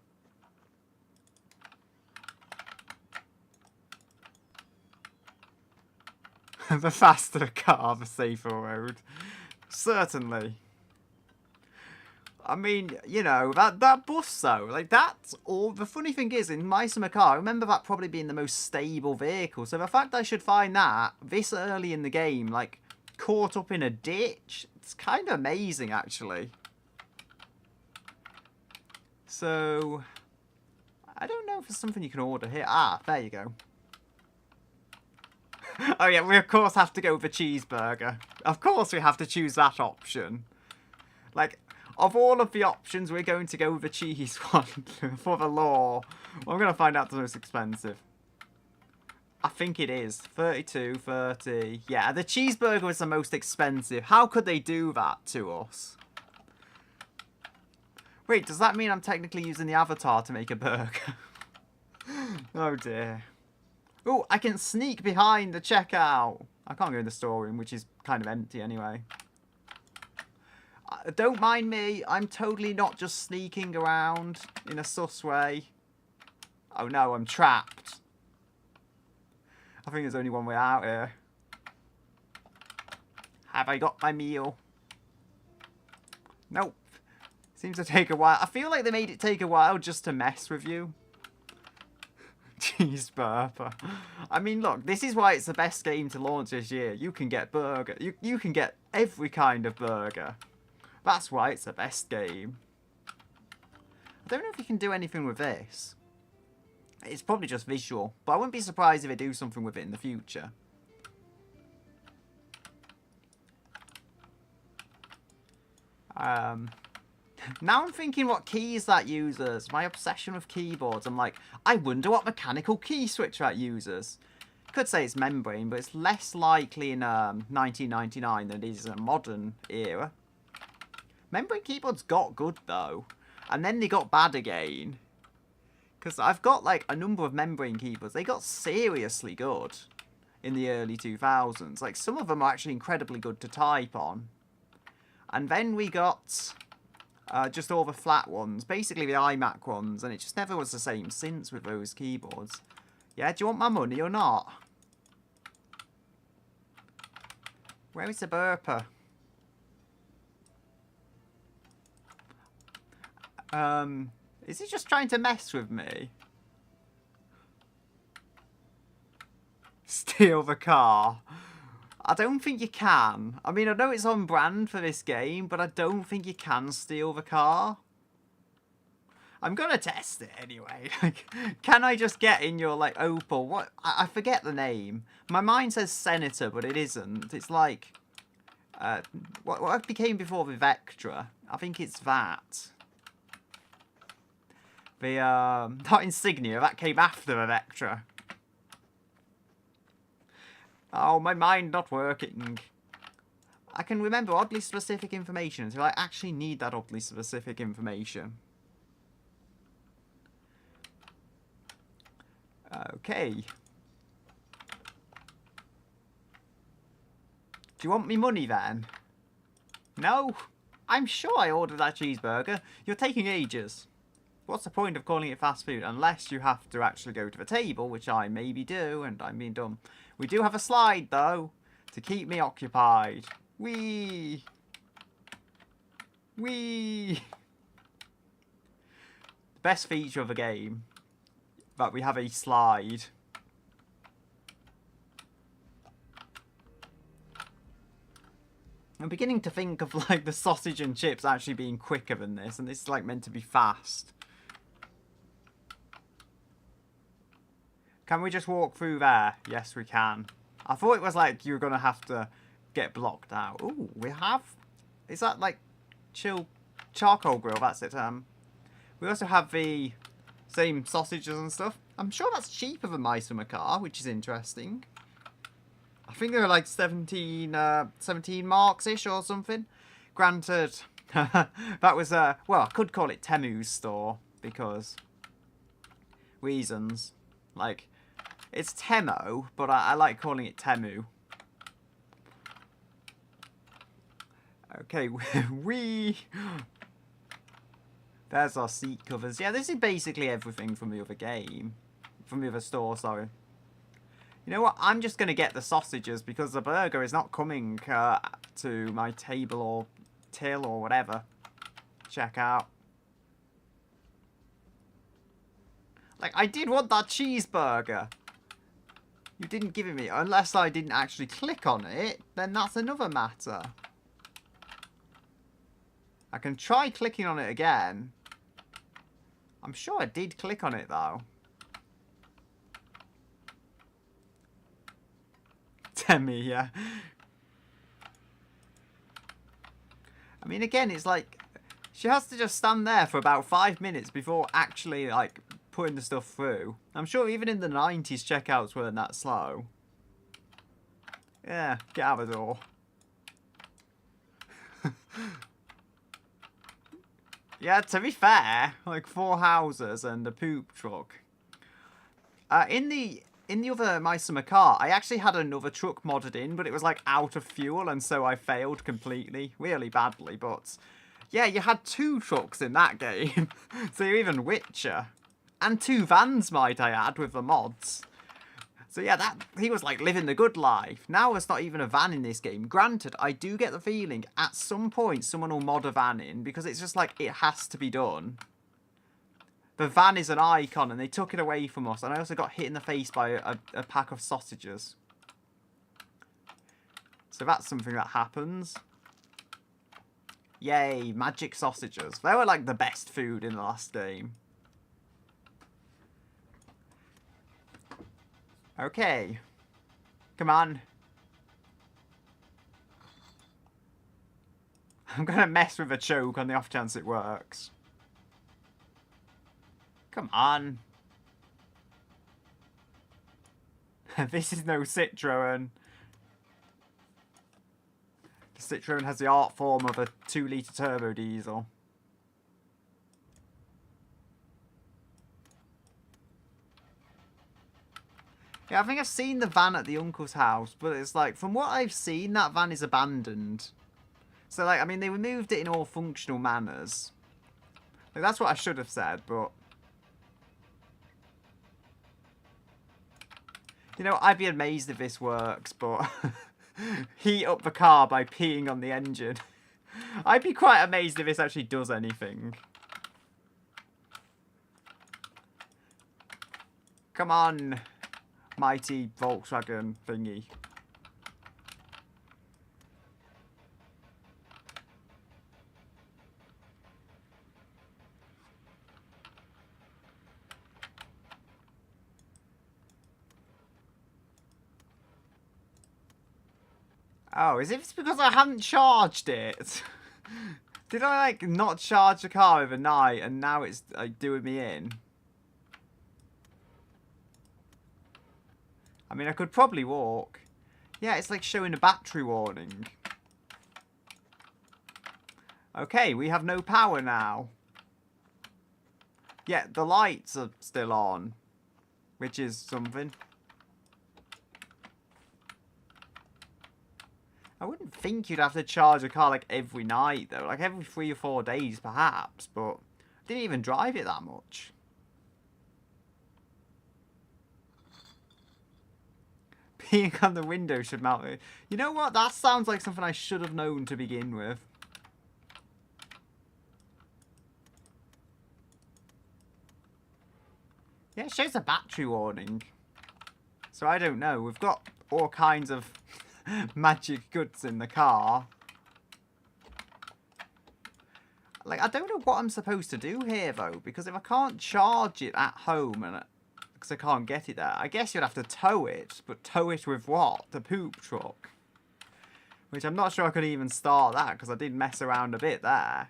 The faster the car, the safer road. Certainly. I mean, you know, that bus though, like that's all. The funny thing is, in my summer car, I remember that probably being the most stable vehicle. So the fact I should find that this early in the game, like caught up in a ditch, it's kind of amazing actually. So I don't know if there's something you can order here. Ah, there you go. Oh yeah, we of course have to go with a cheeseburger. Of course we have to choose that option. Like, of all of the options, we're going to go with the cheese one for the law. Well, I'm going to find out the most expensive. I think it is. 32, 30. Yeah, the cheeseburger is the most expensive. How could they do that to us? Wait, does that mean I'm technically using the avatar to make a burger? Oh dear. Oh, I can sneak behind the checkout. I can't go in the storeroom, which is kind of empty anyway. Don't mind me. I'm totally not just sneaking around in a sus way. Oh no, I'm trapped. I think there's only one way out here. Have I got my meal? Nope. Seems to take a while. I feel like they made it take a while just to mess with you. Cheese burper. I mean, look, this is why it's the best game to launch this year. You can get burger. You can get every kind of burger. That's why it's the best game. I don't know if you can do anything with this. It's probably just visual, but I wouldn't be surprised if they do something with it in the future. Now I'm thinking what keys that uses. My obsession with keyboards. I'm like, I wonder what mechanical key switch that uses. Could say it's membrane, but it's less likely in 1999 than it is in a modern era. Membrane keyboards got good though, and then they got bad again. Because I've got like a number of membrane keyboards. They got seriously good in the early 2000s. Like some of them are actually incredibly good to type on. And then we got just all the flat ones, basically the iMac ones, and it just never was the same since with those keyboards. Yeah, do you want my money or not? Where is the burper? Is he just trying to mess with me? Steal the car. I don't think you can. I mean, I know it's on brand for this game, but I don't think you can steal the car. I'm gonna test it anyway. Can I just get in your, like, Opel? What? I forget the name. My mind says Senator, but it isn't. It's like... what became before the Vectra? I think it's that. The, not insignia, that came after Electra. Oh, my mind not working. I can remember oddly specific information until I actually need that oddly specific information. Okay. Do you want me money then? No? I'm sure I ordered that cheeseburger. You're taking ages. What's the point of calling it fast food unless you have to actually go to the table, which I maybe do, and I'm being dumb. We do have a slide, though, to keep me occupied. Whee! Whee! Best feature of the game, that we have a slide. I'm beginning to think of like the sausage and chips actually being quicker than this, and this is like meant to be fast. Can we just walk through there? Yes, we can. I thought it was like you were going to have to get blocked out. Ooh, we have... Is that like charcoal grill? That's it. We also have the same sausages and stuff. I'm sure that's cheaper than my summer car, which is interesting. I think they were like 17 marks-ish or something. Granted, that was, well, I could call it Temu's store because reasons. Like, it's Temo, but I like calling it Temu. Okay, there's our seat covers. Yeah, this is basically everything from the other game. From the other store, sorry. You know what? I'm just going to get the sausages because the burger is not coming to my table or till or whatever. Check out. Like, I did want that cheeseburger. You didn't give it me. Unless I didn't actually click on it, then that's another matter. I can try clicking on it again. I'm sure I did click on it, though. Temmie, yeah. I mean, again, it's like... She has to just stand there for about 5 minutes before actually, like, putting the stuff through. I'm sure even in the 90s, checkouts weren't that slow. Yeah, get out of the door. Yeah, to be fair, like 4 houses and a poop truck. In the other My Summer Car, I actually had another truck modded in, but it was like out of fuel, and so I failed completely, really badly. But yeah, you had 2 trucks in that game, so you're even richer, and 2 vans, might I add, with the mods. So yeah, he was like living the good life. Now there's not even a van in this game. Granted, I do get the feeling at some point someone will mod a van in because it's just like it has to be done. The van is an icon and they took it away from us. And I also got hit in the face by a pack of sausages. So that's something that happens. Yay, magic sausages. They were like the best food in the last game. Okay. Come on. I'm going to mess with a choke on the off chance it works. Come on. This is no Citroen. The Citroen has the art form of a 2-litre turbo diesel. Yeah, I think I've seen the van at the uncle's house, but it's like, from what I've seen, that van is abandoned. So, like, I mean, they removed it in all functional manners. Like, that's what I should have said, but... You know, I'd be amazed if this works, but... Heat up the car by peeing on the engine. I'd be quite amazed if this actually does anything. Come on, mighty Volkswagen thingy. Oh, is it because I haven't charged it? Did I, like, not charge the car overnight and now it's, like, doing me in? I mean, I could probably walk. Yeah, it's like showing a battery warning. Okay, we have no power now. Yeah, the lights are still on, which is something. I wouldn't think you'd have to charge a car like every night though, like every 3 or 4 days perhaps, but I didn't even drive it that much. Being on the window should mount it. You know what? That sounds like something I should have known to begin with. Yeah, it shows a battery warning. So I don't know. We've got all kinds of magic goods in the car. Like, I don't know what I'm supposed to do here, though. Because if I can't charge it at home, and because I can't get it there, I guess you'd have to tow it. But tow it with what? The poop truck. Which I'm not sure I could even start that, because I did mess around a bit there.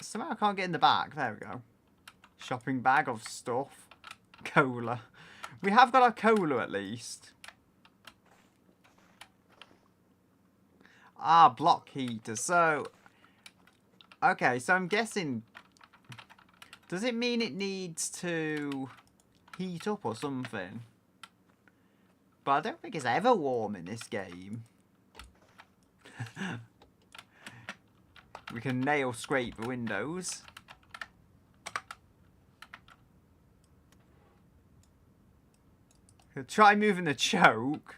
Somehow I can't get in the back. There we go. Shopping bag of stuff. Cola. We have got our cola at least. Ah, block heater. So, okay, so I'm guessing, does it mean it needs to heat up or something? But I don't think it's ever warm in this game. We can nail scrape the windows. Try moving the choke.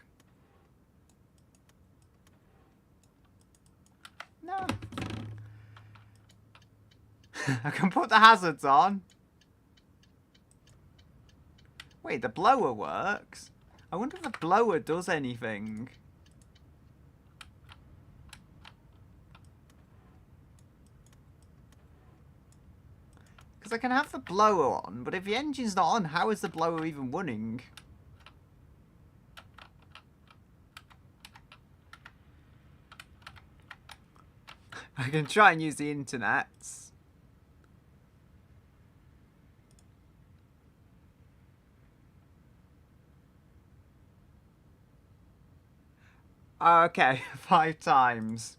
No. I can put the hazards on. Wait, the blower works? I wonder if the blower does anything. Because I can have the blower on, but if the engine's not on, how is the blower even running? I can try and use the internet. Okay, 5 times.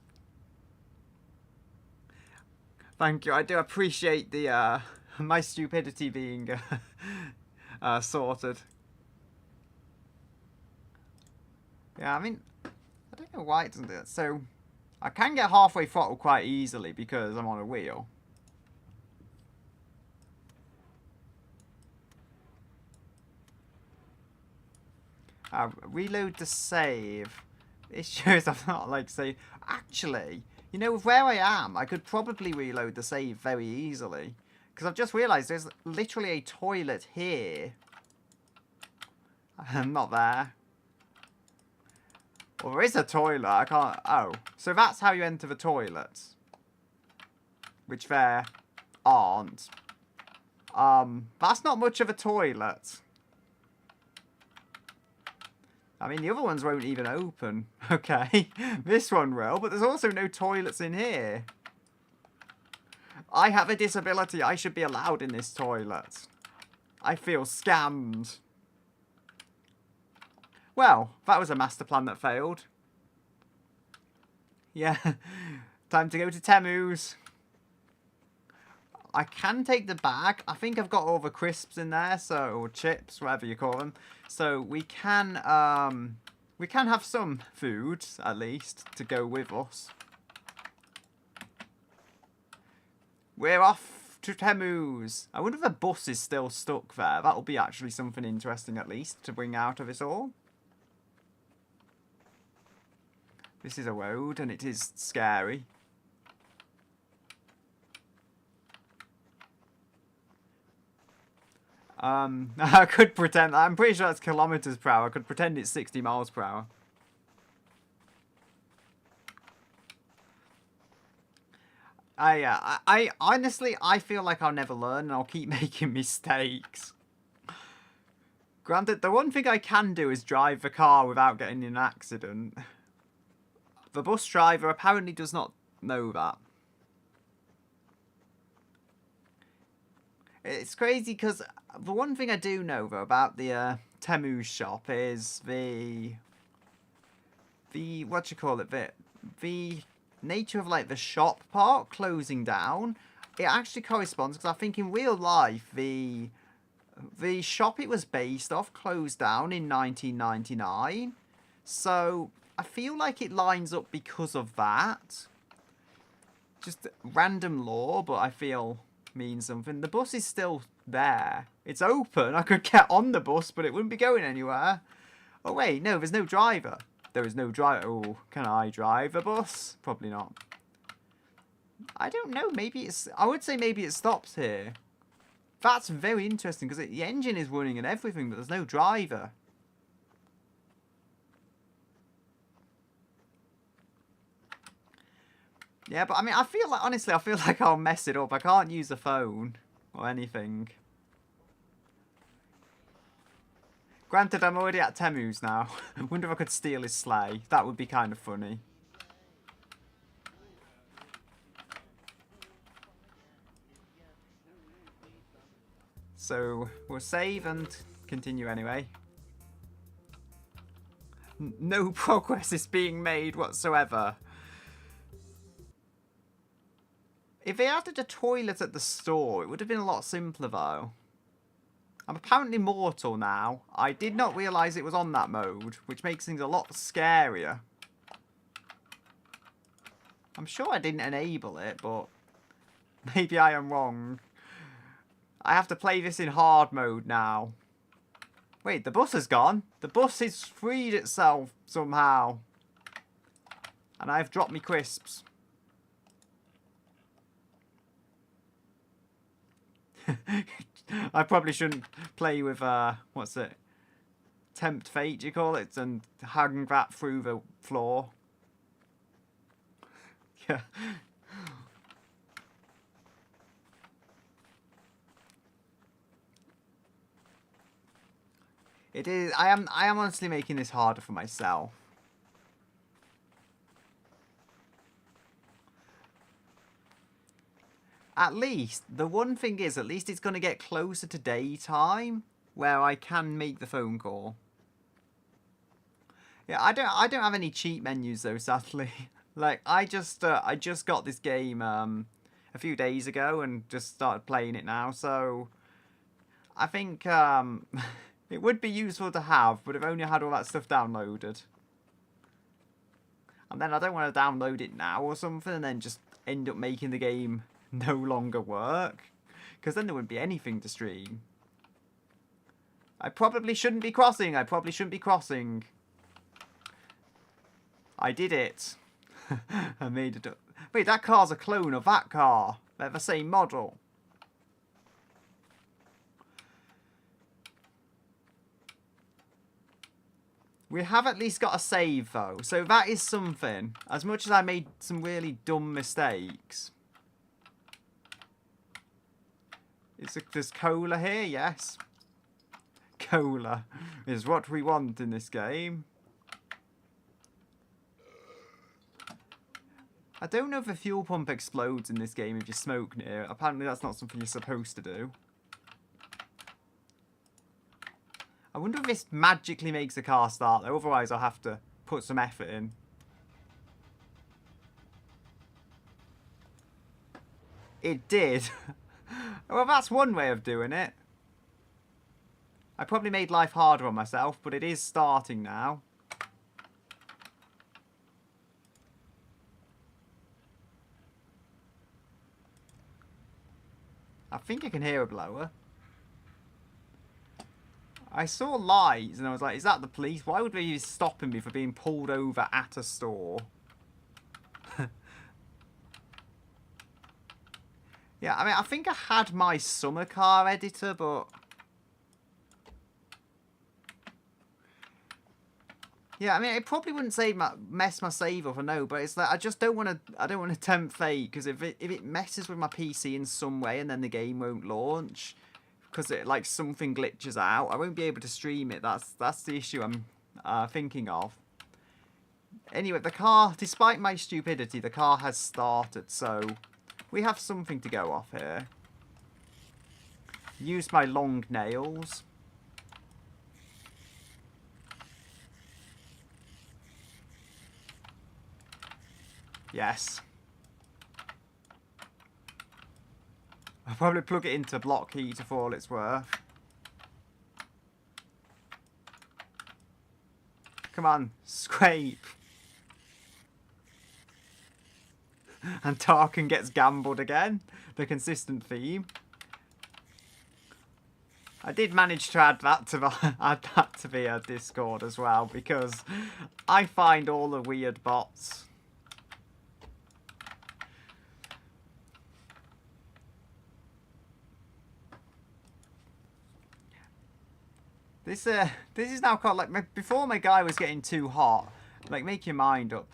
Thank you. I do appreciate the my stupidity being sorted. Yeah, I mean, I don't know why it doesn't do that. So, I can get halfway throttle quite easily because I'm on a wheel. Reload the save. It shows I'm not like say. Actually, you know, with where I am, I could probably reload the save very easily. Because I've just realised there's literally a toilet here. Not there. Well, there is a toilet. I can't... Oh. So that's how you enter the toilet. Which there aren't. That's not much of a toilet. I mean, the other ones won't even open. Okay. This one will, but there's also no toilets in here. I have a disability. I should be allowed in this toilet. I feel scammed. Well, that was a master plan that failed. Yeah. Time to go to Temu's. I can take the bag. I think I've got all the crisps in there, so, or chips, whatever you call them. So we can have some food at least to go with us. We're off to Temu's. I wonder if the bus is still stuck there. That'll be actually something interesting at least to bring out of this all. This is a road and it is scary. I could pretend, I'm pretty sure that's kilometers per hour. I could pretend it's 60 miles per hour. I honestly, I feel like I'll never learn and I'll keep making mistakes. Granted, the one thing I can do is drive the car without getting in an accident. The bus driver apparently does not know that. It's crazy because the one thing I do know though about the Temu shop is the what you call it, the nature of like the shop part closing down. It actually corresponds because I think in real life the shop it was based off closed down in 1999. So I feel like it lines up because of that. Just random lore, but I feel means something. The bus is still there. It's open. I could get on the bus, but it wouldn't be going anywhere. Oh wait, no, there's no driver. There is no driver. Oh, can I drive a bus? Probably not. I don't know. Maybe it's... I would say maybe it stops here. That's very interesting because the engine is running and everything, but there's no driver. Yeah, but I mean, I feel like, honestly, I feel like I'll mess it up. I can't use a phone or anything. Granted, I'm already at Temu's now. I wonder if I could steal his sleigh. That would be kind of funny. So, we'll save and continue anyway. No progress is being made whatsoever. If they added a toilet at the store, it would have been a lot simpler though. I'm apparently mortal now. I did not realise it was on that mode, which makes things a lot scarier. I'm sure I didn't enable it, but maybe I am wrong. I have to play this in hard mode now. Wait, the bus has gone. The bus has freed itself somehow. And I've dropped me crisps. I probably shouldn't play with, what's it? Tempt fate, you call it? And hang that through the floor. Yeah. It is. I am honestly making this harder for myself. At least, the one thing is, at least it's going to get closer to daytime, where I can make the phone call. Yeah, I don't have any cheat menus though, sadly. Like, I just got this game a few days ago and just started playing it now, so I think it would be useful to have, but I've only had all that stuff downloaded. And then I don't want to download it now or something and then just end up making the game no longer work, because then there wouldn't be anything to stream. I probably shouldn't be crossing. I did it. I made it up. Wait, that car's a clone of that car. They're the same model. We have at least got a save though, so that is something. As much as I made some really dumb mistakes. There's cola here, yes. Cola is what we want in this game. I don't know if the fuel pump explodes in this game if you smoke near it. Apparently that's not something you're supposed to do. I wonder if this magically makes a car start though, otherwise I'll have to put some effort in. It did. Well, that's one way of doing it. I probably made life harder on myself, but it is starting now. I think I can hear a blower. I saw lights and I was like, is that the police? Why would they be stopping me for being pulled over at a store? Yeah, I mean, I think I had my summer car editor, but... Yeah, I mean, it probably wouldn't mess my save up, I know, but it's like, I just don't want to tempt fate, because if it messes with my PC in some way and then the game won't launch, because it, like, something glitches out, I won't be able to stream it. That's the issue I'm thinking of. Anyway, the car, despite my stupidity, the car has started, so we have something to go off here. Use my long nails. Yes. I'll probably plug it into block heater for all it's worth. Come on, scrape. And Tarkin gets gambled again. The consistent theme. I did manage to add that to the Discord as well, because I find all the weird bots. This is now called, like, before my guy was getting too hot. Like, make your mind up.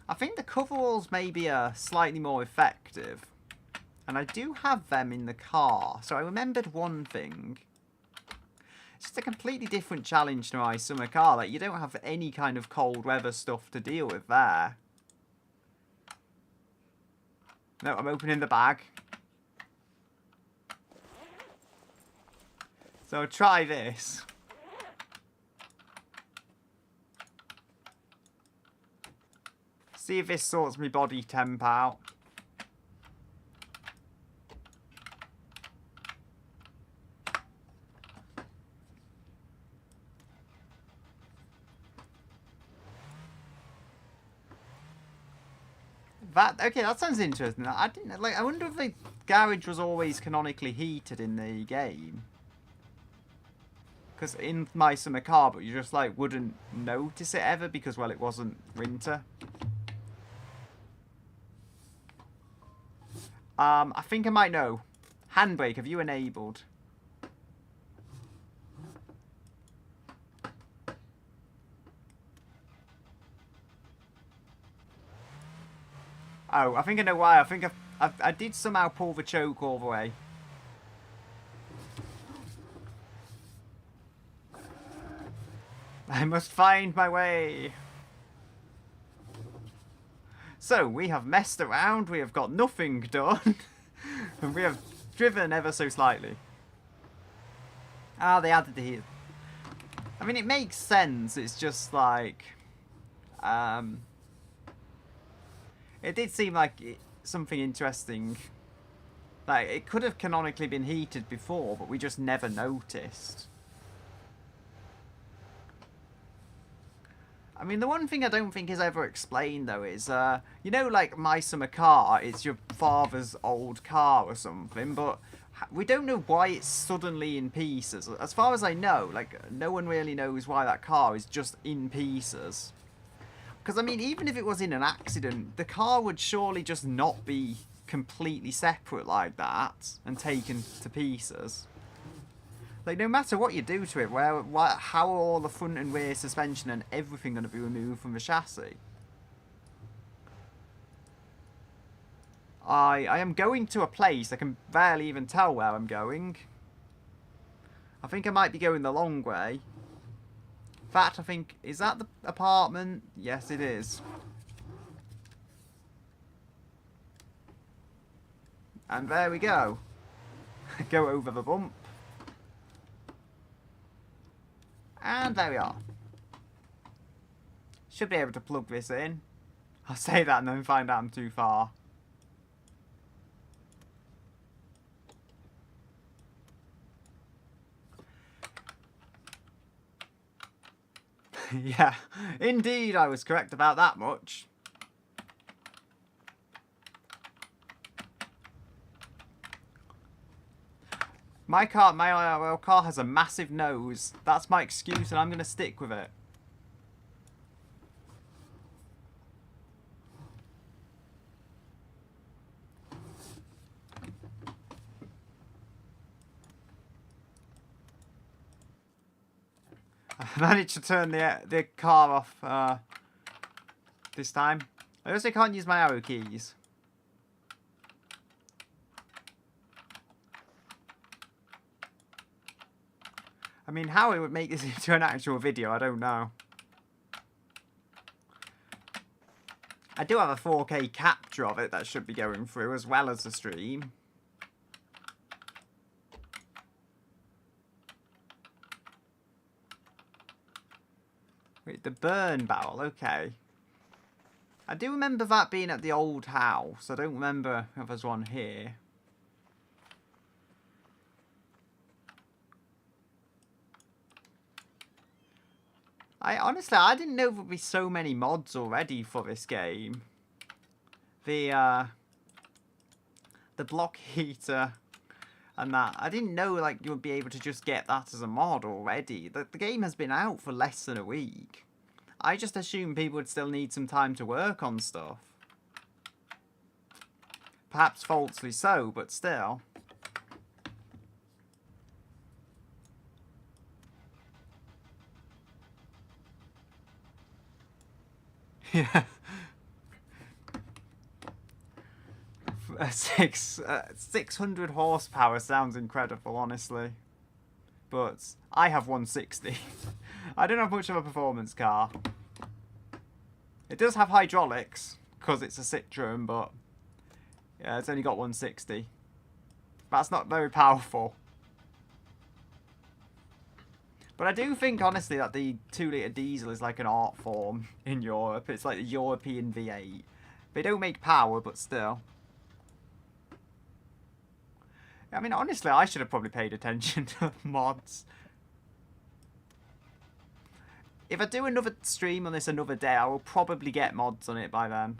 I think the coveralls maybe are slightly more effective. And I do have them in the car. So I remembered one thing. It's just a completely different challenge to my summer car. Like, you don't have any kind of cold weather stuff to deal with there. No, I'm opening the bag. So try this. See if this sorts my body temp out. Okay, that sounds interesting. I didn't like. I wonder if the garage was always canonically heated in the game. Because in my summer car, but you just like wouldn't notice it ever because, well, it wasn't winter. I think I might know. Handbrake, have you enabled? Oh, I think I know why. I think I did somehow pull the choke all the way. I must find my way. So, we have messed around, we have got nothing done, and we have driven ever so slightly. Ah, they added the heat. I mean, it makes sense, it's just like... it did seem like something interesting. Like, it could have canonically been heated before, but we just never noticed. I mean, the one thing I don't think is ever explained, though, is, you know, like, my summer car is your father's old car or something, but we don't know why it's suddenly in pieces. As far as I know, like, no one really knows why that car is just in pieces. Because, I mean, even if it was in an accident, the car would surely just not be completely separate like that and taken to pieces. Like, no matter what you do to it, how are all the front and rear suspension and everything going to be removed from the chassis? I am going to a place I can barely even tell where I'm going. I think I might be going the long way. In fact, I think... Is that the apartment? Yes, it is. And there we go. Go over the bump. And there we are. Should be able to plug this in. I'll say that and then find out I'm too far. Yeah, indeed I was correct about that much. My IRL car has a massive nose. That's my excuse and I'm going to stick with it. I managed to turn the car off this time. I also can't use my arrow keys. I mean, how it would make this into an actual video, I don't know. I do have a 4K capture of it that should be going through as well as the stream. Wait, the burn barrel, okay. I do remember that being at the old house. I don't remember if there's one here. Honestly, I didn't know there'd be so many mods already for this game. The block heater and that. I didn't know like you would be able to just get that as a mod already. The game has been out for less than a week. I just assumed people would still need some time to work on stuff. Perhaps falsely so, but still. Yeah. 600 horsepower sounds incredible, honestly. But I have 160. I don't have much of a performance car. It does have hydraulics, because it's a Citroen, but yeah, it's only got 160. That's not very powerful. But I do think, honestly, that the 2-litre diesel is like an art form in Europe. It's like the European V8. They don't make power, but still. I mean, honestly, I should have probably paid attention to mods. If I do another stream on this another day, I will probably get mods on it by then.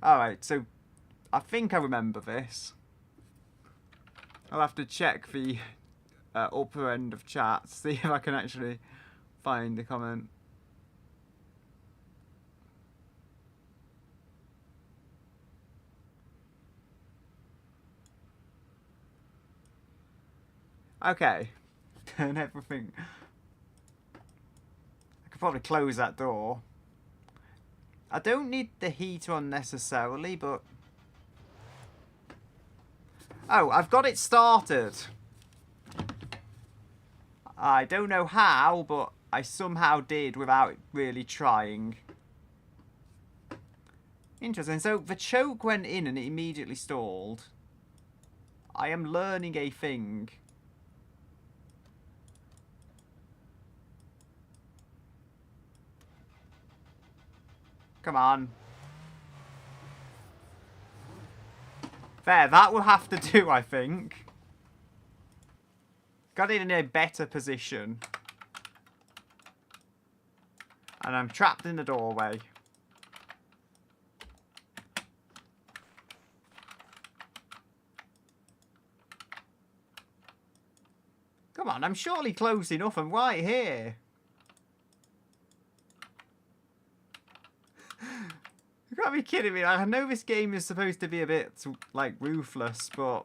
Alright, so I think I remember this. I'll have to check the upper end of chat, see if I can actually find the comment. Okay. Turn everything. I could probably close that door. I don't need the heater on necessarily, but... Oh, I've got it started. I don't know how, but I somehow did without really trying. Interesting. So the choke went in and it immediately stalled. I am learning a thing. Come on. There, that will have to do, I think. Got it in a better position. And I'm trapped in the doorway. Come on, I'm surely close enough. I'm right here. You gotta be kidding me. I know this game is supposed to be a bit, like, ruthless, but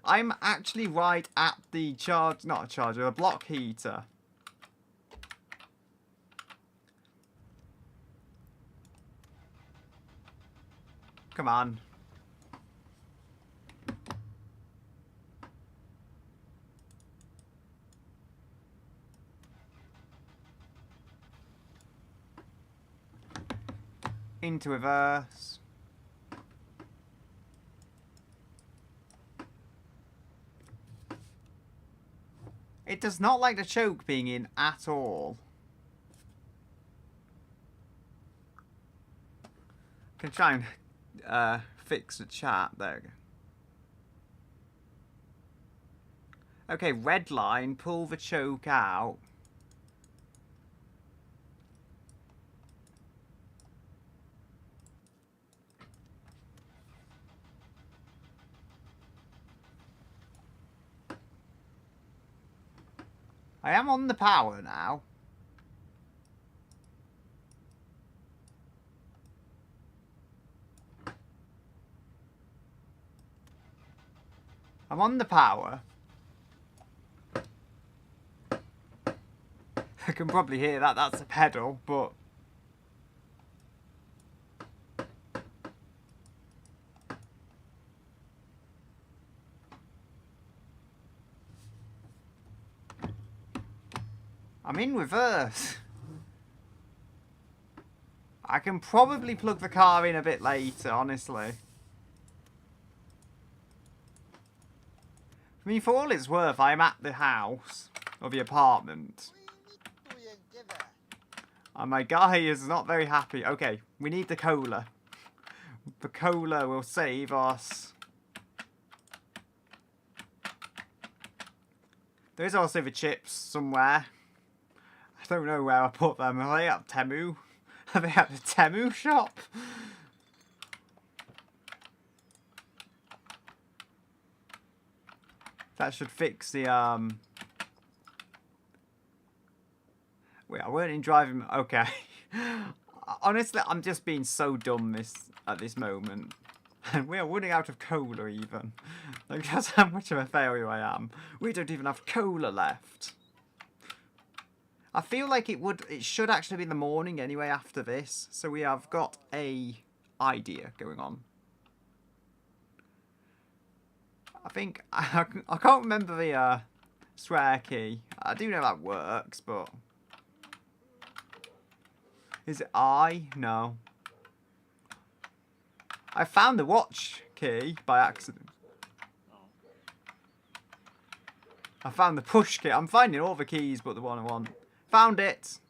I'm actually right at the not a charger, a block heater. Come on. Into reverse. It does not like the choke being in at all. Can try and fix the chat. There we go. Okay, red line, pull the choke out. I am on the power now. I'm on the power. I can probably hear that. That's a pedal, but... I'm in reverse. I can probably plug the car in a bit later, honestly. I mean, for all it's worth, I'm at the house, or the apartment. And my guy is not very happy. Okay, we need the cola. The cola will save us. There's also the chips somewhere. I don't know where I put them. Are they at Temu? Are they at the Temu shop? That should fix the Wait, I weren't in driving. Okay. Honestly, I'm just being so dumb at this moment. And we are running out of cola even. Like, that's how much of a failure I am. We don't even have cola left. I feel like it should actually be the morning anyway after this. So we have got a idea going on. I think, I can't remember the swear key. I do know that works, but... Is it I? No. I found the watch key by accident. I found the push key. I'm finding all the keys but the one I want. Found it.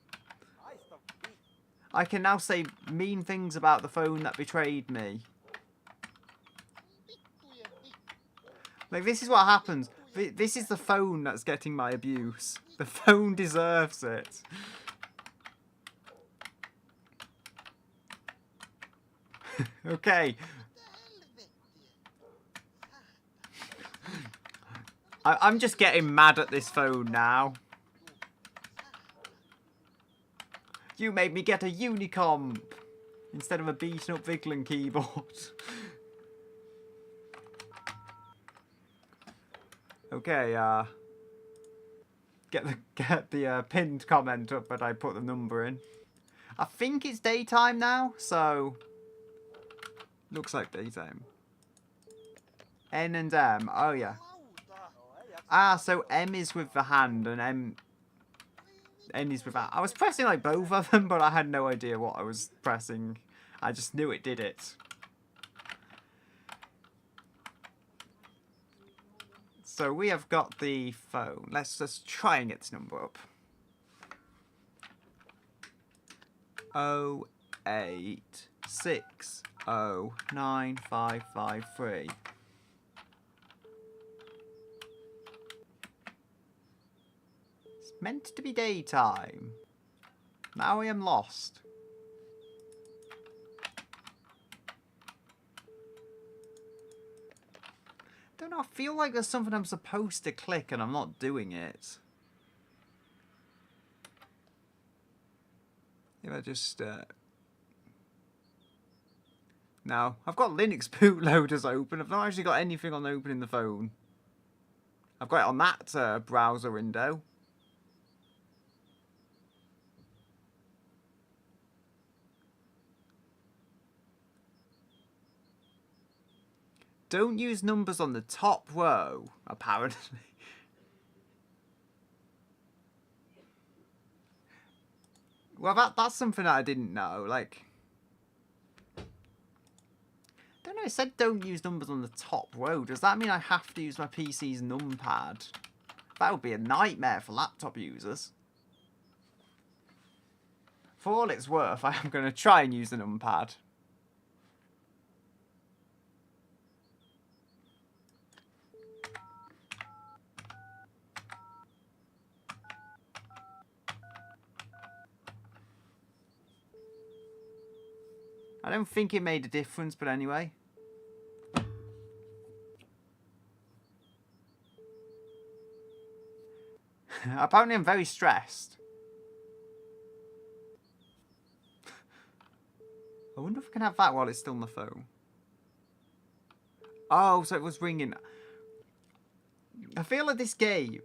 I can now say mean things about the phone that betrayed me. Like, this is what happens. This is the phone that's getting my abuse. The phone deserves it. Okay. I'm just getting mad at this phone now. You made me get a Unicomp instead of a beaten up Viglin keyboard. Okay, get the pinned comment up, but I put the number in. I think it's daytime now, so looks like daytime. N and M. Oh yeah. Ah, so M is with the hand and N is with that. I was pressing like both of them, but I had no idea what I was pressing. I just knew it did it. So we have got the phone. Let's just try and get this number up. 086095553. It's meant to be daytime. Now I am lost. I don't know, I feel like there's something I'm supposed to click and I'm not doing it. If I just... No, I've got Linux bootloaders open. I've not actually got anything on opening the phone. I've got it on that browser window. Don't use numbers on the top row, apparently. Well, that's something that I didn't know. Like, I don't know. It said don't use numbers on the top row. Does that mean I have to use my PC's numpad? That would be a nightmare for laptop users. For all it's worth, I am going to try and use the numpad. I don't think it made a difference, but anyway. Apparently I'm very stressed. I wonder if I can have that while it's still on the phone. Oh, so it was ringing. I feel like this game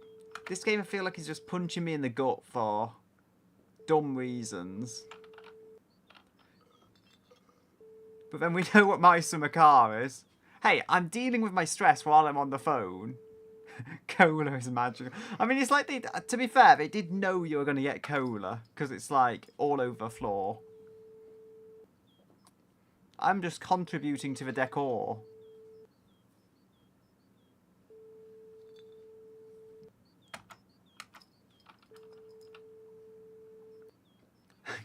I feel like is just punching me in the gut for dumb reasons. But then we know what my summer car is. Hey, I'm dealing with my stress while I'm on the phone. Cola is magical. I mean, it's like, to be fair, they did know you were going to get cola. Because it's like all over the floor. I'm just contributing to the decor.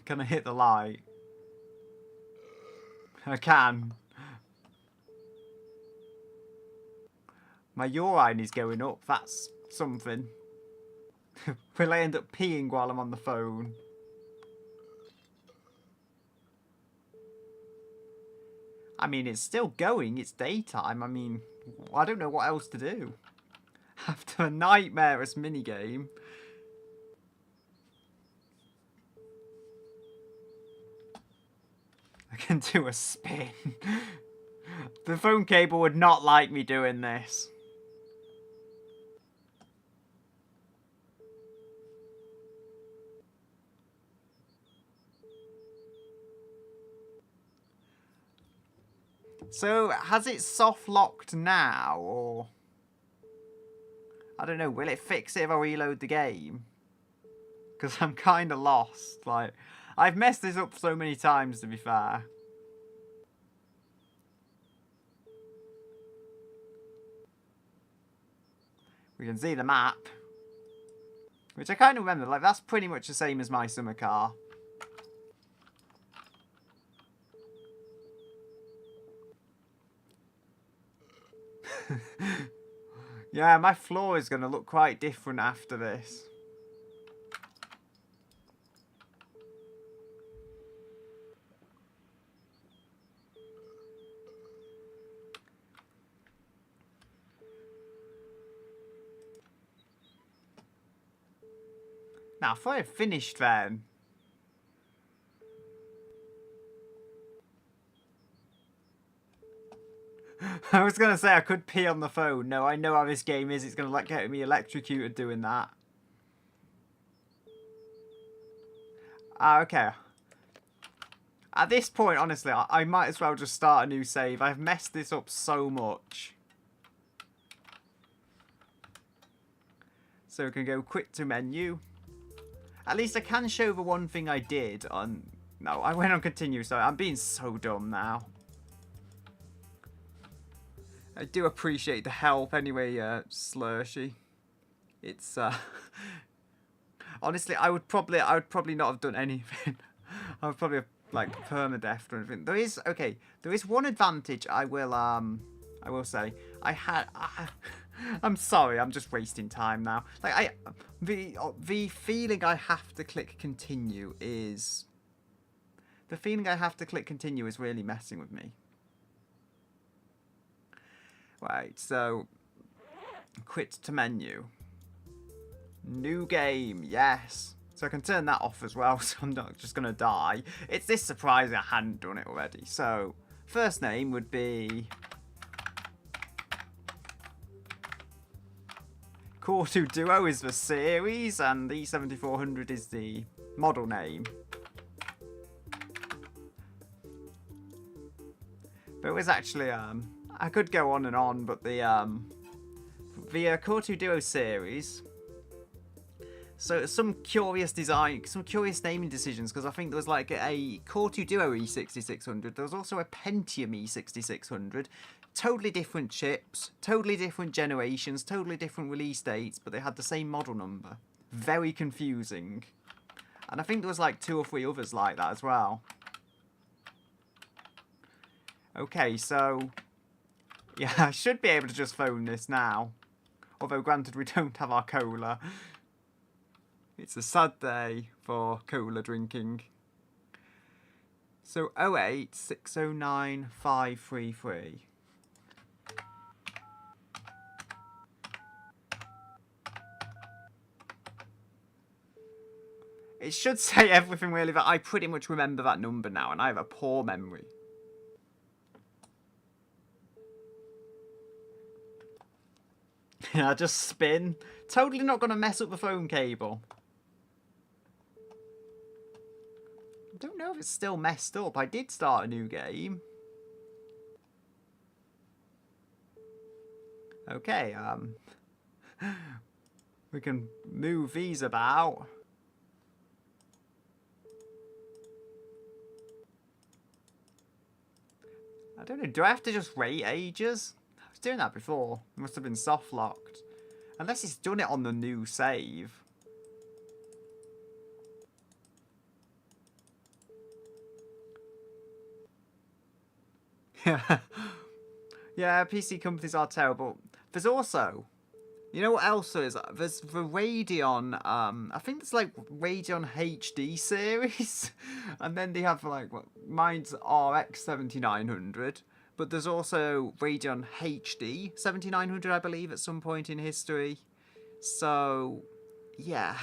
Can I hit the light? I can. My urine is going up. That's something. Will I end up peeing while I'm on the phone? I mean, it's still going. It's daytime. I mean, I don't know what else to do. After a nightmareous minigame. I can do a spin. The phone cable would not like me doing this. So, has it soft locked now, or... I don't know, will it fix it if I reload the game? Because I'm kind of lost. Like, I've messed this up so many times, to be fair. We can see the map. Which I kind of remember, like, that's pretty much the same as my summer car. Yeah, my floor is going to look quite different after this. Now, if I had finished then... I was going to say I could pee on the phone. No, I know how this game is. It's going to like get me electrocuted doing that. Ah, okay. At this point, honestly, I might as well just start a new save. I've messed this up so much. So we can go quick to menu. At least I can show the one thing I did on... No, I went on continue, so I'm being so dumb now. I do appreciate the help anyway, Slurshy. It's, honestly, I would probably not have done anything. I would probably have, like, permadeath or anything. There is one advantage I will say. I'm sorry, I'm just wasting time now. Like, the feeling I have to click continue is... The feeling I have to click continue is really messing with me. Right, so... Quit to menu. New game, yes. So I can turn that off as well, so I'm not just going to die. It's this surprising I hadn't done it already. So, first name would be... Core 2 Duo is the series, and the E7400 is the model name. But it was actually, I could go on and on, but the Core 2 Duo series... So some curious design, some curious naming decisions, because I think there was like a Core 2 Duo E6600. There was also a Pentium E6600. Totally different chips, totally different generations, totally different release dates, but they had the same model number. Very confusing. And I think there was like 2 or 3 others like that as well. Okay, so... Yeah, I should be able to just phone this now. Although, granted, we don't have our cola. It's a sad day for cola drinking. So 08 609 533. It should say everything really, but I pretty much remember that number now, and I have a poor memory. Yeah, just spin. Totally not going to mess up the phone cable. I don't know if it's still messed up. I did start a new game. Okay, we can move these about. I don't know, do I have to just wait ages? I was doing that before. It must have been soft locked. Unless it's done it on the new save. Yeah. Yeah, PC companies are terrible. There's also, you know what else there is? There's the Radeon, I think it's like Radeon HD series. And then they have like, what, mine's RX 7900. But there's also Radeon HD 7900, I believe, at some point in history. So, yeah.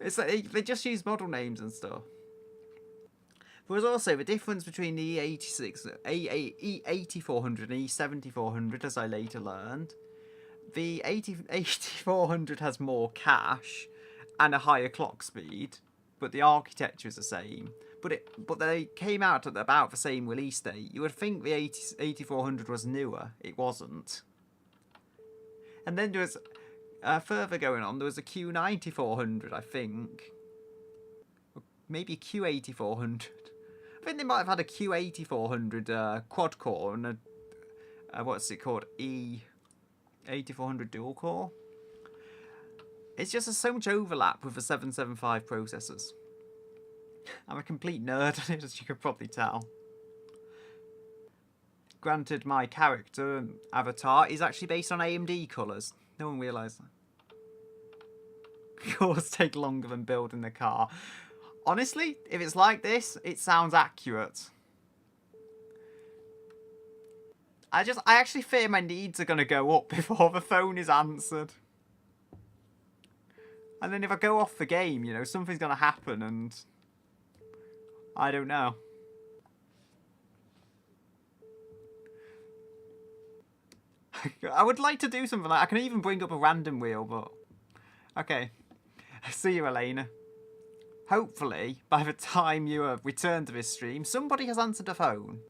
It's like they just use model names and stuff. There was also the difference between the E8400 and E7400, as I later learned. The 8400 has more cache and a higher clock speed, but the architecture is the same. But they came out at about the same release date. You would think the 8400 was newer. It wasn't. And then there was further going on. There was a Q9400, I think. Maybe a Q8400. I think they might have had a Q8400 quad core and a what's it called, E8400 dual core. It's just there's so much overlap with the 775 processors. I'm a complete nerd on it, as you can probably tell. Granted, my character avatar is actually based on AMD colours. No one realised that. Cores take longer than building the car. Honestly, if it's like this, it sounds accurate. I actually fear my needs are going to go up before the phone is answered. And then if I go off the game, you know, something's going to happen and I don't know. I would like to do something like, I can even bring up a random wheel, but okay. See you, Elena. Hopefully, by the time you return to this stream, somebody has answered the phone.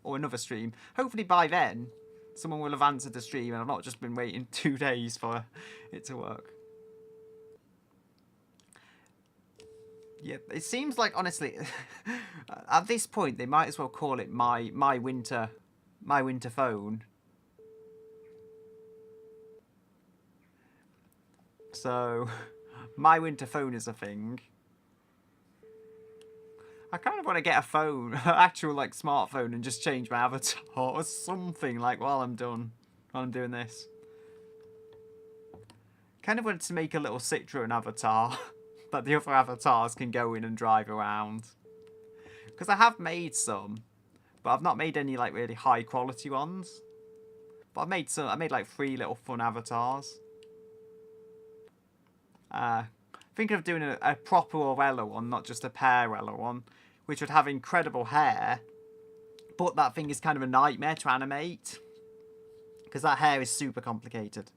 Or another stream. Hopefully by then, someone will have answered the stream and I've not just been waiting 2 days for it to work. Yeah, it seems like, honestly, at this point, they might as well call it my winter phone. So, my winter phone is a thing. I kind of want to get a phone, an actual like smartphone, and just change my avatar or something like while I'm doing this. Kind of wanted to make a little Citroen avatar that the other avatars can go in and drive around. Because I have made some, but I've not made any like really high quality ones. But I made like 3 little fun avatars. Thinking of doing a proper Orella one, not just a Parella one, which would have incredible hair, but that thing is kind of a nightmare to animate, because that hair is super complicated.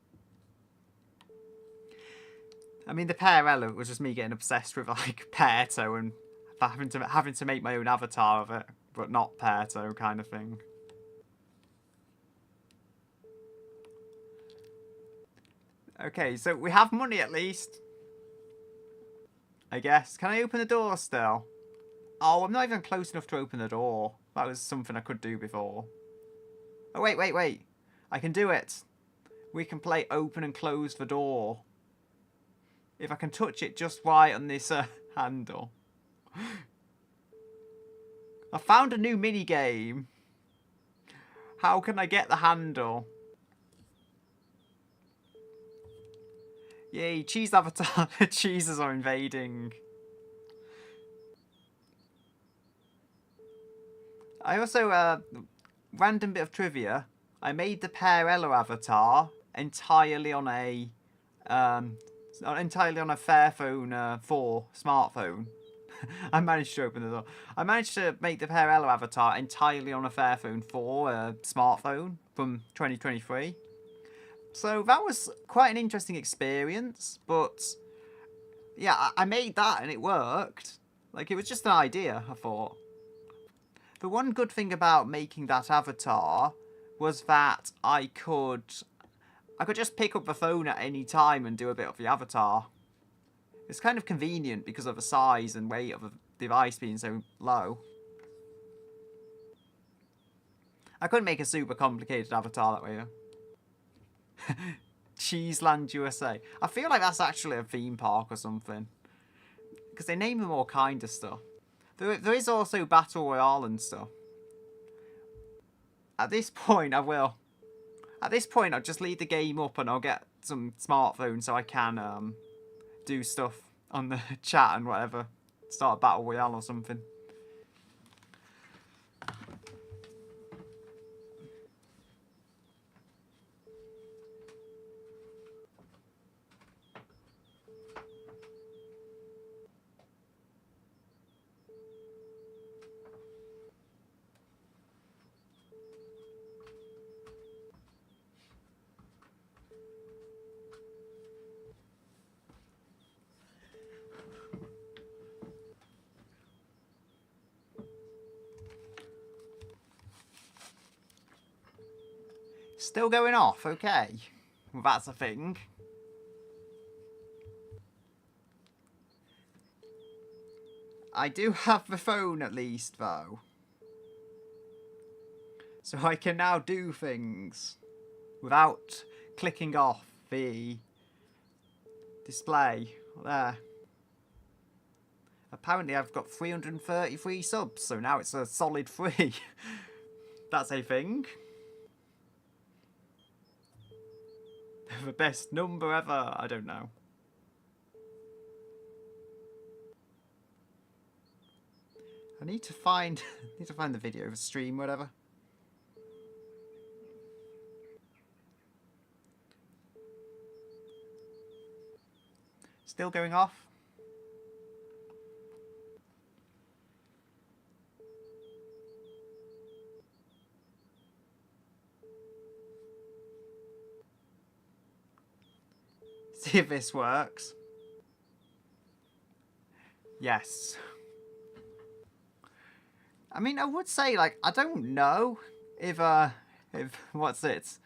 I mean, the Parella was just me getting obsessed with like Perto and having to make my own avatar of it, but not Perto kind of thing. Okay, so we have money at least. I guess. Can I open the door still? Oh, I'm not even close enough to open the door. That was something I could do before. Oh, wait. I can do it. We can play open and close the door. If I can touch it just right on this handle. I found a new mini game. How can I get the handle? Yay, cheese avatar. The cheeses are invading. I also, random bit of trivia. I made the Parella avatar entirely on a Fairphone 4 smartphone. I managed to open the door. I managed to make the Parella avatar entirely on a Fairphone 4 smartphone from 2023. So that was quite an interesting experience, but yeah, I made that and it worked. Like, it was just an idea, I thought. The one good thing about making that avatar was that I could just pick up the phone at any time and do a bit of the avatar. It's kind of convenient because of the size and weight of the device being so low. I couldn't make a super complicated avatar that way, though. Cheeseland, USA. I feel like that's actually a theme park or something. Because they name them all kind of stuff. There is also Battle Royale and stuff. At this point, I will. At this point, I'll just leave the game up and I'll get some smartphone so I can do stuff on the chat and whatever. Start a Battle Royale or something. Still going off, okay. Well, that's a thing. I do have the phone at least, though. So I can now do things without clicking off the display. There. Apparently I've got 333 subs, so now it's a solid 3. That's a thing. The best number ever. I don't know. I need to find the video of the stream, whatever. Still going off. See if this works. Yes. I mean, I would say, like, I don't know if what's it?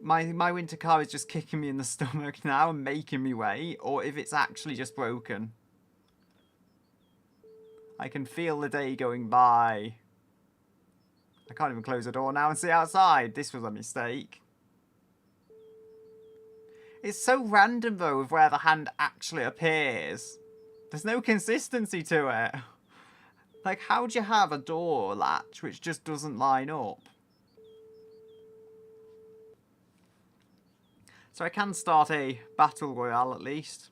My winter car is just kicking me in the stomach now and making me wait, or if it's actually just broken. I can feel the day going by. I can't even close the door now and see outside. This was a mistake. It's so random, though, with where the hand actually appears. There's no consistency to it. Like, how do you have a door latch which just doesn't line up? So I can start a Battle Royale at least.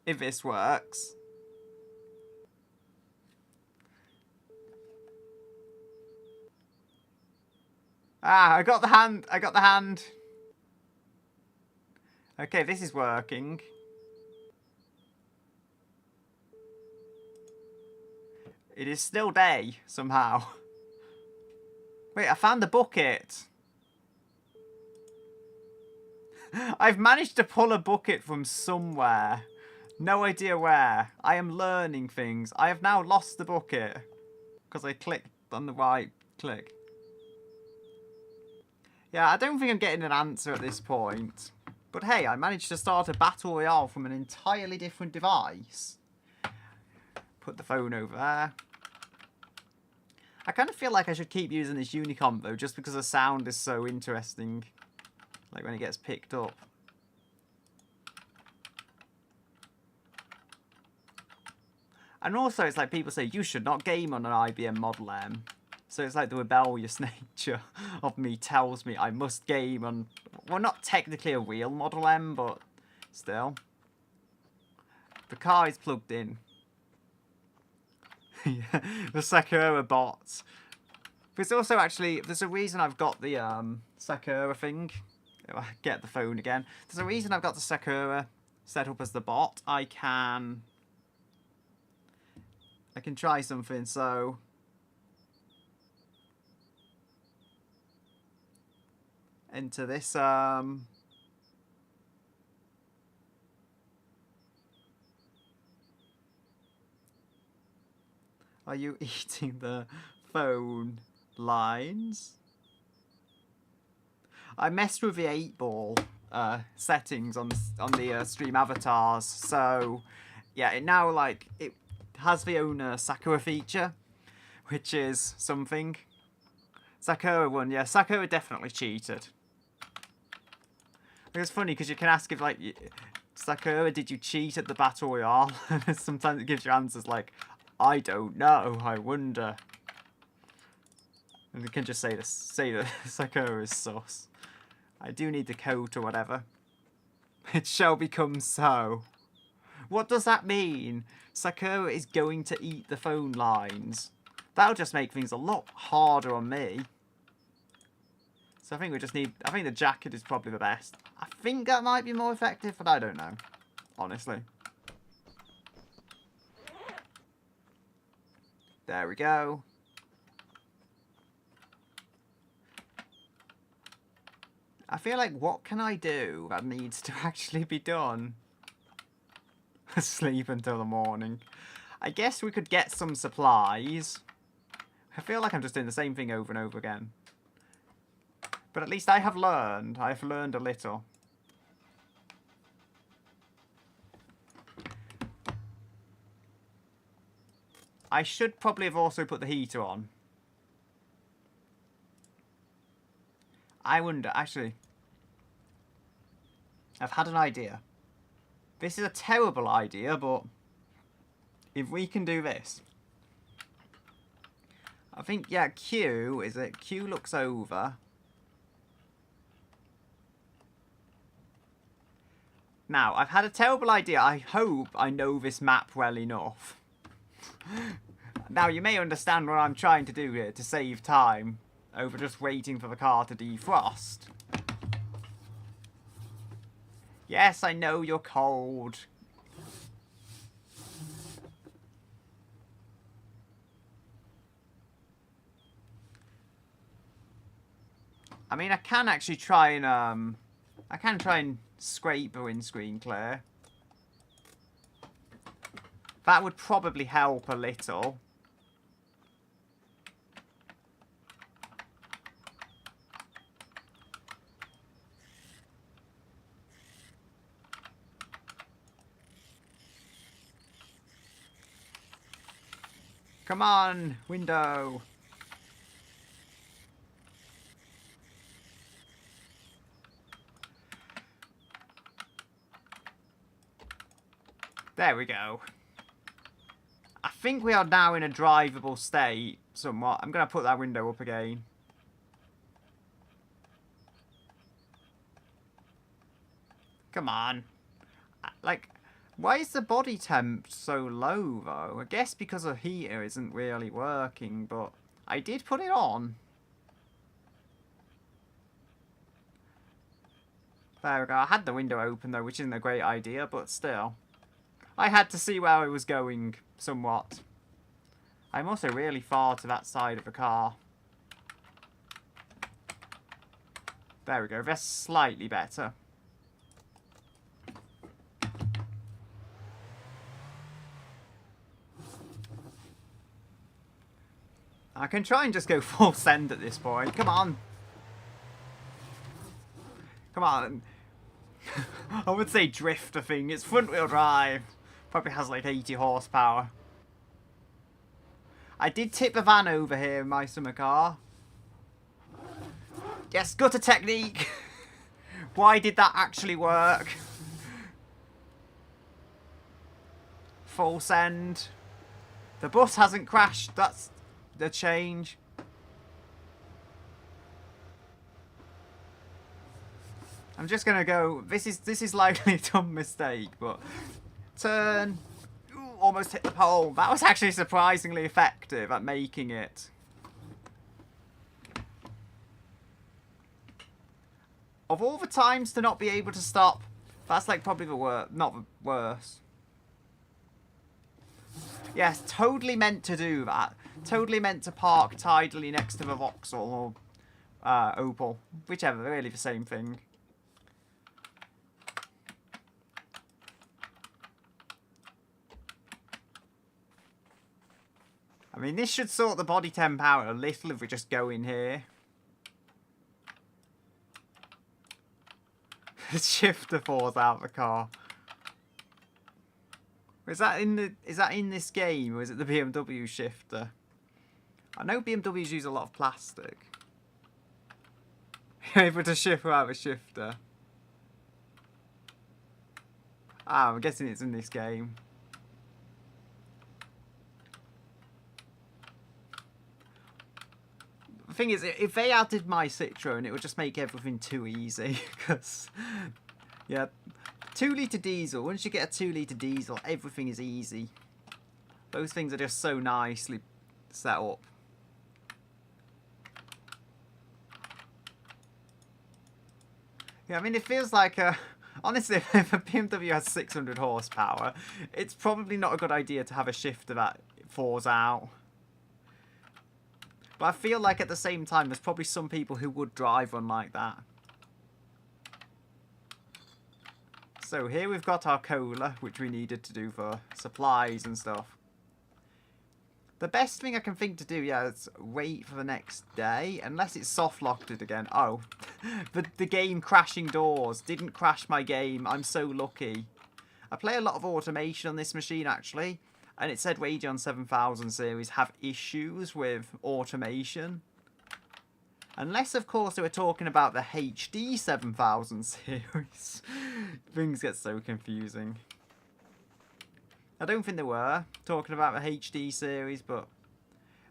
If this works. Ah, I got the hand. I got the hand. Okay, this is working. It is still day, somehow. Wait, I found the bucket. I've managed to pull a bucket from somewhere. No idea where. I am learning things. I have now lost the bucket. Because I clicked on the right click. Yeah, I don't think I'm getting an answer at this point. But hey, I managed to start a Battle Royale from an entirely different device. Put the phone over there. I kind of feel like I should keep using this Unicom though, just because the sound is so interesting. Like when it gets picked up. And also it's like people say, you should not game on an IBM Model M. So it's like the rebellious nature of me tells me I must game on, well, not technically a real Model M, but still. The car is plugged in. Yeah, the Sakura bots. There's also actually, there's a reason I've got the Sakura thing. Get the phone again. There's a reason I've got the Sakura set up as the bot. I can try something, so... Enter this, Are you eating the phone lines? I messed with the 8-ball settings on the stream avatars, so yeah, it now like it has the owner Sakura feature, which is something. Sakura won, yeah. Sakura definitely cheated. It's funny because you can ask if, like, Sakura, did you cheat at the Battle Royale? Sometimes it gives you answers like, I don't know, I wonder. And you can just say that Sakura is sus. I do need the coat or whatever. It shall become so. What does that mean? Sakura is going to eat the phone lines. That'll just make things a lot harder on me. So I think we just need... I think the jacket is probably the best. I think that might be more effective, but I don't know. Honestly. There we go. I feel like, what can I do that needs to actually be done? Sleep until the morning. I guess we could get some supplies. I feel like I'm just doing the same thing over and over again. But at least I have learned. I've learned a little. I should probably have also put the heater on. I wonder, actually. I've had an idea. This is a terrible idea, but if we can do this. I think, yeah, Q, is it? Q looks over. Now, I've had a terrible idea. I hope I know this map well enough. Now, you may understand what I'm trying to do here to save time over just waiting for the car to defrost. Yes, I know you're cold. I mean, I can actually try and, I can try and scrape the windscreen clear. That would probably help a little. Come on, window. There we go. I think we are now in a drivable state, somewhat. I'm going to put that window up again. Come on. Like, why is the body temp so low, though? I guess because the heater isn't really working, but I did put it on. There we go. I had the window open, though, which isn't a great idea, but still. I had to see where I was going, somewhat. I'm also really far to that side of the car. There we go. That's slightly better. I can try and just go full send at this point. Come on. Come on. I would say drift the thing. It's front wheel drive. Probably has like 80 horsepower. I did tip the van over here in my summer car. Yes, gutter technique. Why did that actually work? Full send. The bus hasn't crashed. That's the change. I'm just gonna go. This is likely a dumb mistake, but turn. Ooh, almost hit the pole. That was actually surprisingly effective at making it. Of all the times to not be able to stop, that's like probably the worst. Not the worst. Yes, totally meant to do that. Totally meant to park tidily next to the Vauxhall or Opel. Whichever, really the same thing. I mean, this should sort the body temp out a little if we just go in here. The shifter falls out of the car. Is that in this game, or is it the BMW shifter? I know BMWs use a lot of plastic. You're able to shift without a shifter. Ah, I'm guessing it's in this game. The thing is, if they added my Citroen, it would just make everything too easy. Because, yeah, 2-litre diesel, once you get a 2-litre diesel, everything is easy. Those things are just so nicely set up. Yeah, I mean, it feels like honestly, if a BMW has 600 horsepower, it's probably not a good idea to have a shifter that falls out. But I feel like at the same time, there's probably some people who would drive one like that. So here we've got our cola, which we needed to do for supplies and stuff. The best thing I can think to do, yeah, is wait for the next day. Unless it's soft-locked it again. Oh, the game crashing doors. Didn't crash my game. I'm so lucky. I play a lot of automation on this machine, actually. And it said Radeon 7000 series have issues with automation. Unless, of course, they were talking about the HD 7000 series. Things get so confusing. I don't think they were talking about the HD series, but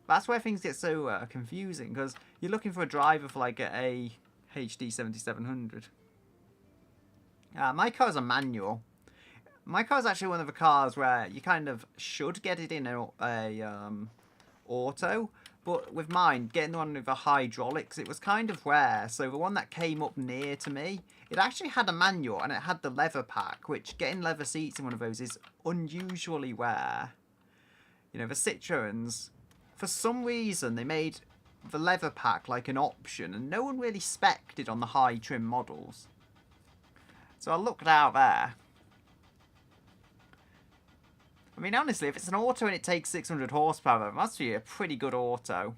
that's where things get so confusing, because you're looking for a driver for like a HD 7700. My car's a manual. My car's actually one of the cars where you kind of should get it in a auto, but with mine, getting the one with the hydraulics, it was kind of rare. So the one that came up near to me, it actually had a manual and it had the leather pack, which getting leather seats in one of those is unusually rare. You know, the Citroens, for some reason, they made the leather pack like an option, and no one really spec'd it on the high trim models. So I looked out there. I mean, honestly, if it's an auto and it takes 600 horsepower, it must be a pretty good auto.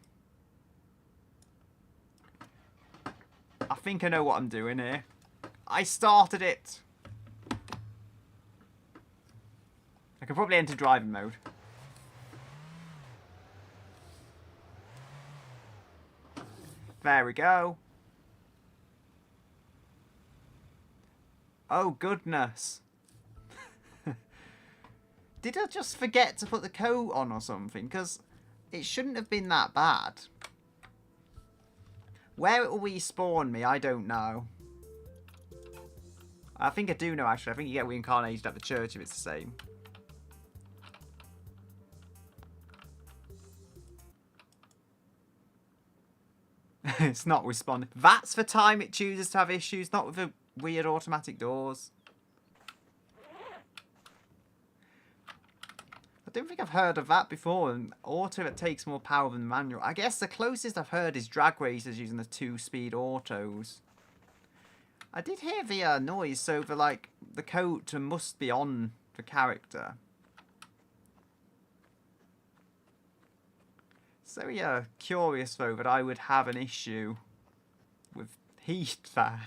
I think I know what I'm doing here. I started it. I could probably enter driving mode. There we go. Oh, goodness. Did I just forget to put the coat on or something? Because it shouldn't have been that bad. Where it will respawn me, I don't know. I think I do know, actually. I think you get reincarnated at the church if it's the same. It's not responding. That's the time it chooses to have issues, not with the weird automatic doors. I don't think I've heard of that before. An auto that takes more power than manual. I guess the closest I've heard is drag racers using the 2-speed autos. I did hear the noise, so the coat must be on the character. So yeah, curious though that I would have an issue with heat there.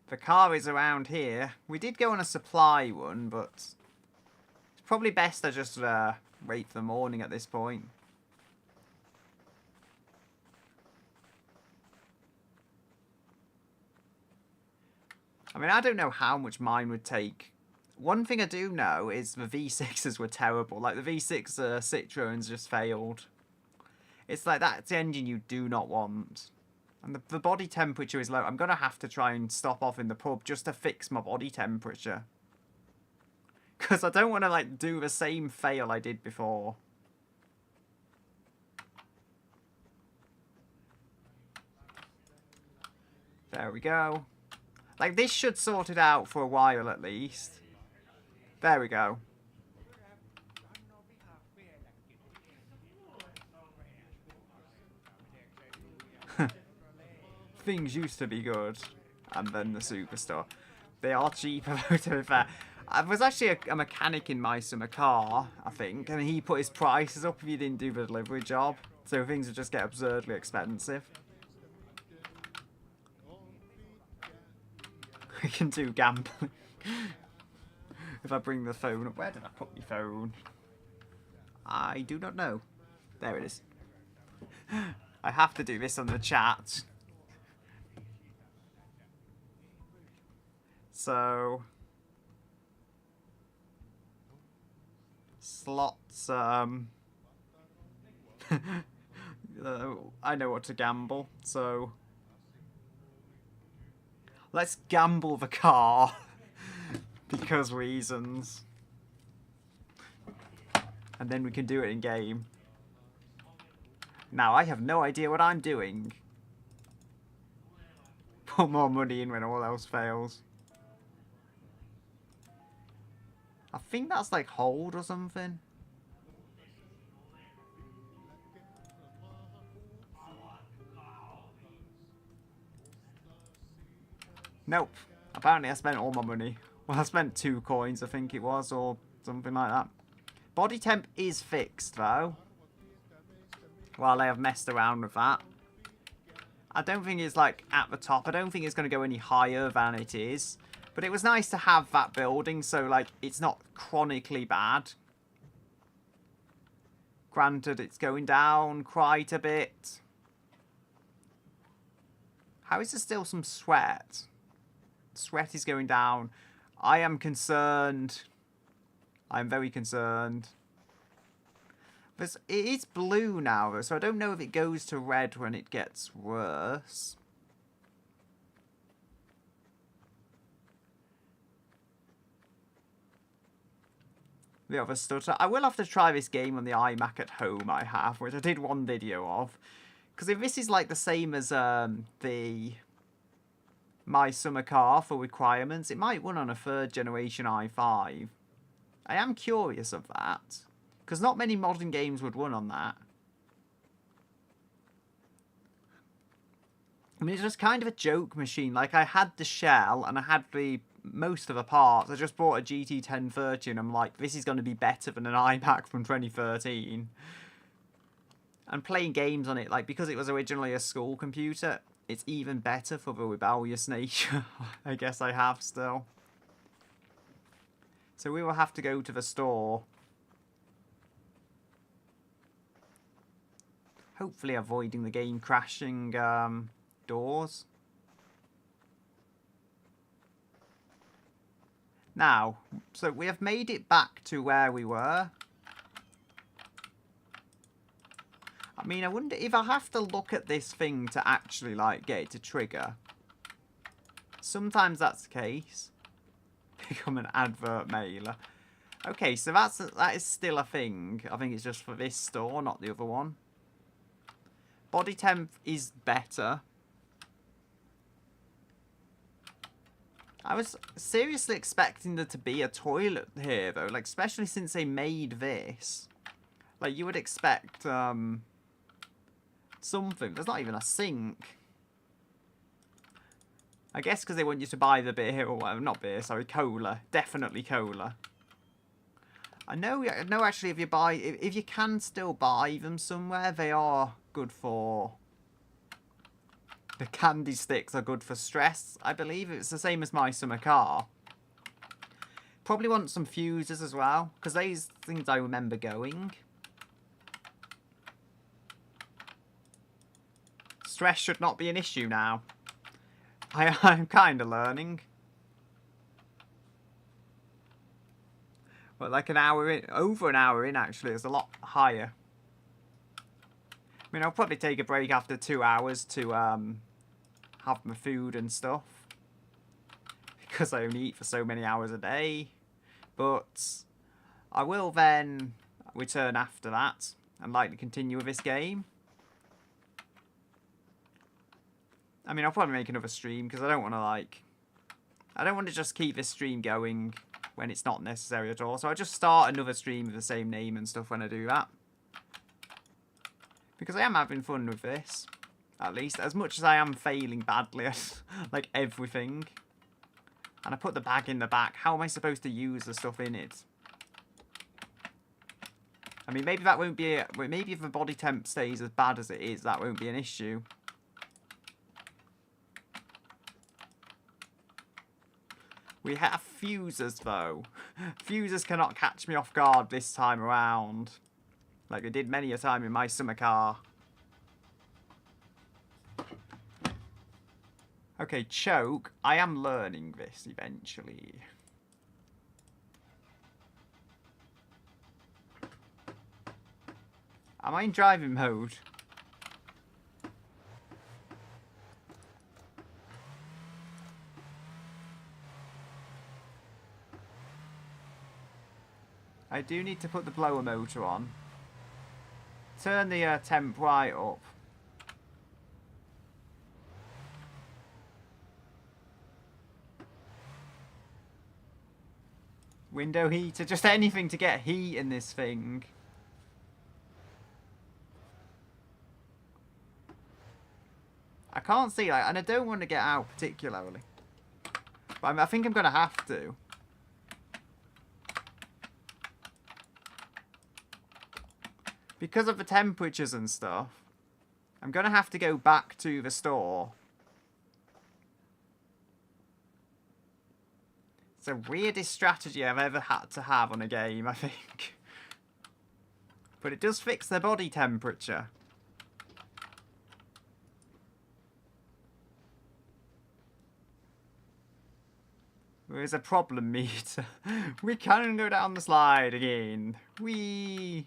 The car is around here. We did go on a supply one, but it's probably best I just wait for the morning at this point. I mean, I don't know how much mine would take. One thing I do know is the V6s were terrible. Like, the V6 Citroens just failed. It's like, that's the engine you do not want. And the body temperature is low. I'm going to have to try and stop off in the pub just to fix my body temperature. Because I don't want to, like, do the same fail I did before. There we go. Like, this should sort it out for a while at least. There we go. Things used to be good. And then the Superstore. They are cheaper, though, to be fair. I was actually a mechanic in my summer car, I think. And he put his prices up if you didn't do the delivery job. So things would just get absurdly expensive. We can do gambling. If I bring the phone up, where did I put my phone? I do not know. There it is. I have to do this on the chat. So slots. I know what to gamble. So let's gamble the car because reasons, and then we can do it in game. Now I have no idea what I'm doing. Put more money in when all else fails. I think that's like hold or something. Nope. Apparently I spent all my money. Well, I spent 2 coins, I think it was, or something like that. Body temp is fixed, though. While I have messed around with that. I don't think it's, like, at the top. I don't think it's going to go any higher than it is. But it was nice to have that building, so, like, it's not chronically bad. Granted, it's going down quite a bit. How is there still some sweat? Sweat is going down. I am concerned. I'm very concerned. It is blue now, though, so I don't know if it goes to red when it gets worse. The other stutter. I will have to try this game on the iMac at home I have, which I did one video of. Because if this is like the same as the My Summer Car for requirements, it might run on a 3rd generation i5. I am curious of that. Because not many modern games would run on that. I mean, it's just kind of a joke machine. Like, I had the shell and I had most of the parts. I just bought a GT 1030 and I'm like, this is going to be better than an iMac from 2013. And playing games on it, like, because it was originally a school computer, it's even better for the rebellious nature. I guess I have still. So we will have to go to the store. Hopefully avoiding the game crashing doors. Now, so we have made it back to where we were. I mean, I wonder if I have to look at this thing to actually, like, get it to trigger. Sometimes that's the case. Become an advert mailer. Okay, so that is still a thing. I think it's just for this store, not the other one. Body temp is better. I was seriously expecting there to be a toilet here, though. Like, especially since they made this. Like, you would expect, something. There's not even a sink. I guess because they want you to buy the beer, or whatever. Not beer, sorry, cola. Definitely cola. I know actually if you buy, if you can still buy them somewhere, they are good for... The candy sticks are good for stress, I believe. It's the same as My Summer Car. Probably want some fuses as well, because these things I remember going. Stress should not be an issue now. I'm kind of learning. But like an hour in, over an hour in actually, it's a lot higher. I mean, I'll probably take a break after 2 hours to have my food and stuff. Because I only eat for so many hours a day. But I will then return after that and likely continue with this game. I mean, I'll probably make another stream because I don't want to, like... I don't want to just keep this stream going when it's not necessary at all. So I'll just start another stream with the same name and stuff when I do that. Because I am having fun with this. At least. As much as I am failing badly at, like, everything. And I put the bag in the back. How am I supposed to use the stuff in it? I mean, maybe that won't be... Maybe if the body temp stays as bad as it is, that won't be an issue. We have fuses, though. Fuses cannot catch me off guard this time around. Like they did many a time in my summer car. Okay, choke. I am learning this eventually. Am I in driving mode? I do need to put the blower motor on. Turn the temp right up. Window heater, just anything to get heat in this thing. I can't see, like, and I don't want to get out particularly. But I think I'm going to have to. Because of the temperatures and stuff, I'm going to have to go back to the store. It's the weirdest strategy I've ever had to have on a game, I think. But it does fix the body temperature. There is a problem meter. We can go down the slide again. Whee!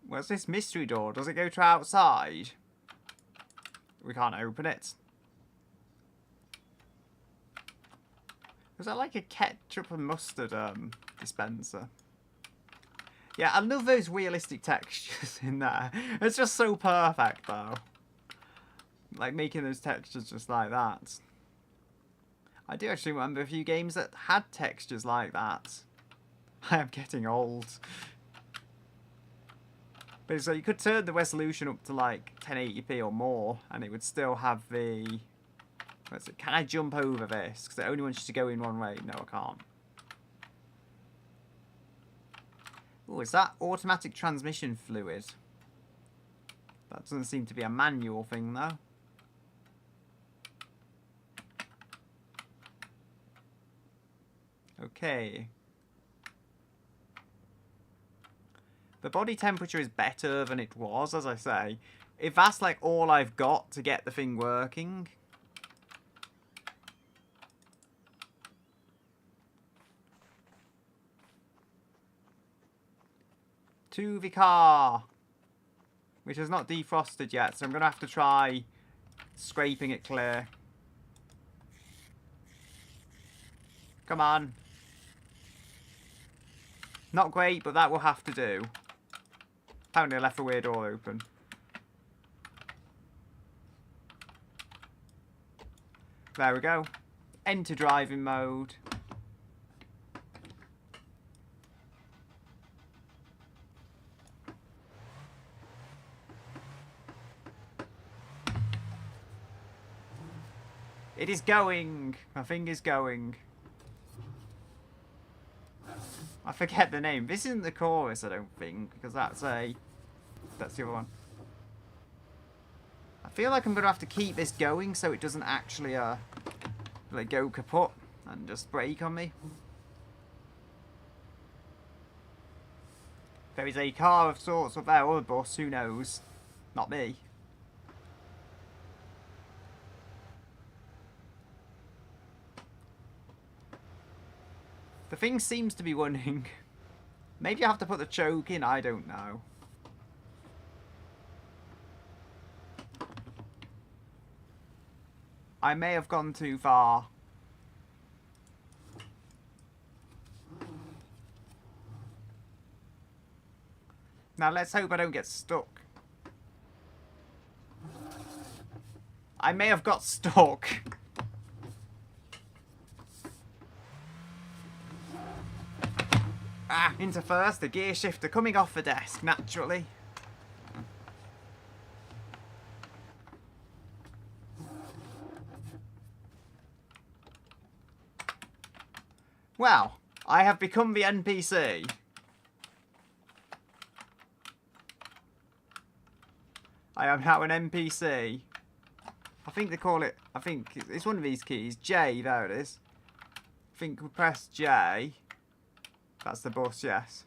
What's this mystery door? Does it go to outside? We can't open it. Was that like a ketchup and mustard dispenser? Yeah, I love those realistic textures in there. It's just so perfect though. Like making those textures just like that. I do actually remember a few games that had textures like that. I am getting old. But so you could turn the resolution up to like 1080p or more, and it would still have the... Let's see, can I jump over this? Because it only wants you to go in one way. No, I can't. Oh, is that automatic transmission fluid? That doesn't seem to be a manual thing, though. Okay. The body temperature is better than it was, as I say. If that's like all I've got to get the thing working... To the car! Which is not defrosted yet, so I'm going to have to try scraping it clear. Come on. Not great, but that will have to do. Apparently I left the weird door open. There we go. Enter driving mode. It is going. My thing is going. I forget the name. This isn't the chorus, I don't think, because that's the other one. I feel like I'm going to have to keep this going so it doesn't actually like go kaput and just break on me. There is a car of sorts up there, or a bus, who knows? Not me. The thing seems to be running. Maybe I have to put the choke in, I don't know. I may have gone too far. Now let's hope I don't get stuck. I may have got stuck. Ah, into first, the gear shifter coming off the desk, naturally. Well, I have become the NPC. I am now an NPC. I think they call it, I think it's one of these keys. J, there it is. I think we press J. That's the bus, yes.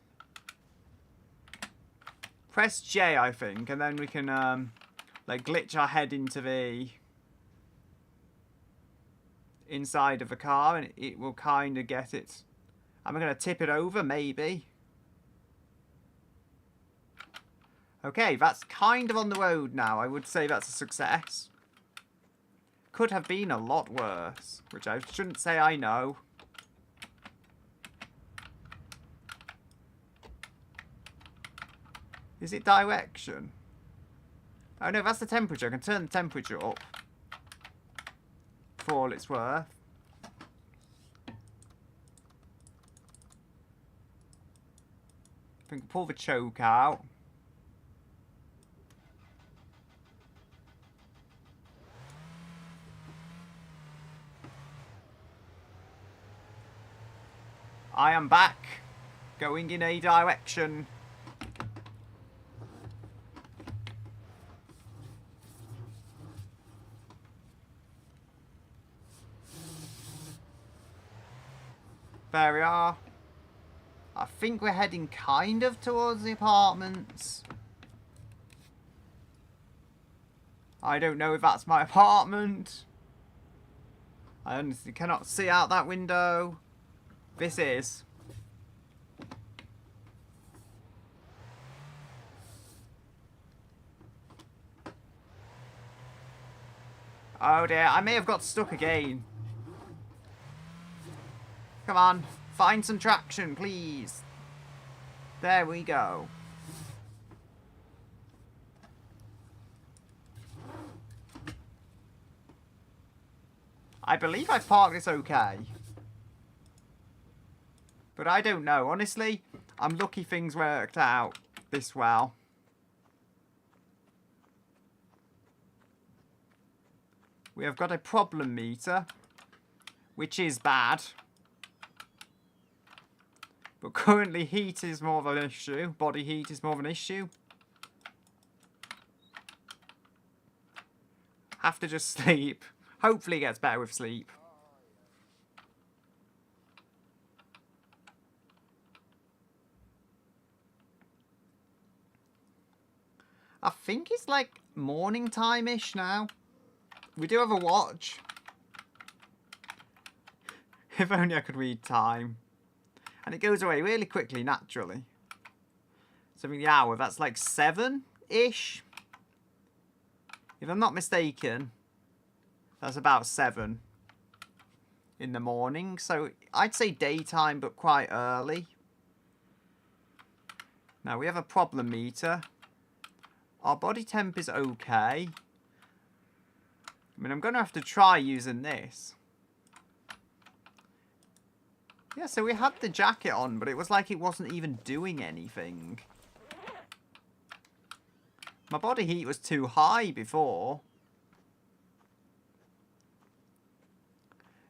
Press J, I think, and then we can like glitch our head into the inside of a car, and it will kind of get it. Am I going to tip it over? Maybe. Okay, that's kind of on the road now. I would say that's a success. Could have been a lot worse, which I shouldn't say I know. Is it direction? Oh no, that's the temperature. I can turn the temperature up for all it's worth. I think pull the choke out. I am back, going in a direction. There we are. I think we're heading kind of towards the apartments. I don't know if that's my apartment. I honestly cannot see out that window. This is. Oh dear, I may have got stuck again. Come on, find some traction, please. There we go. I believe I've parked this okay. But I don't know. Honestly, I'm lucky things worked out this well. We have got a problem meter, which is bad. But currently heat is more of an issue. Body heat is more of an issue. Have to just sleep. Hopefully it gets better with sleep. I think it's like morning time-ish now. We do have a watch. If only I could read time. And it goes away really quickly, naturally. So I mean, the hour, that's like 7-ish. If I'm not mistaken, that's about 7 in the morning. So I'd say daytime, but quite early. Now we have a problem meter. Our body temp is okay. I mean, I'm going to have to try using this. Yeah, so we had the jacket on, but it was like it wasn't even doing anything. My body heat was too high before.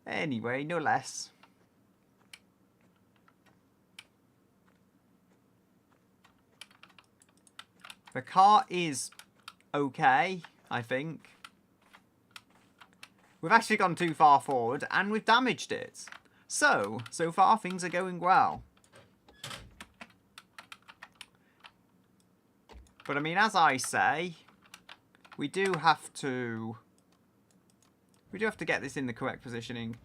Anyway, no less. The car is okay, I think. We've actually gone too far forward and we've damaged it. So far things are going well. But I mean, as I say, we do have to get this in the correct positioning.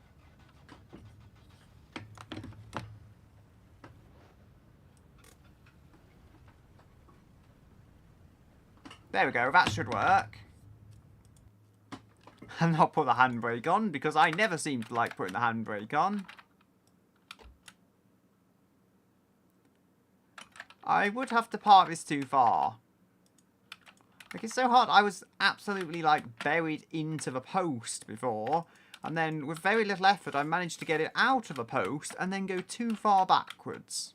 There we go, that should work. And not put the handbrake on, because I never seem to like putting the handbrake on. I would have to park this too far. Like, it's so hard. I was absolutely, like, buried into the post before. And then, with very little effort, I managed to get it out of the post and then go too far backwards.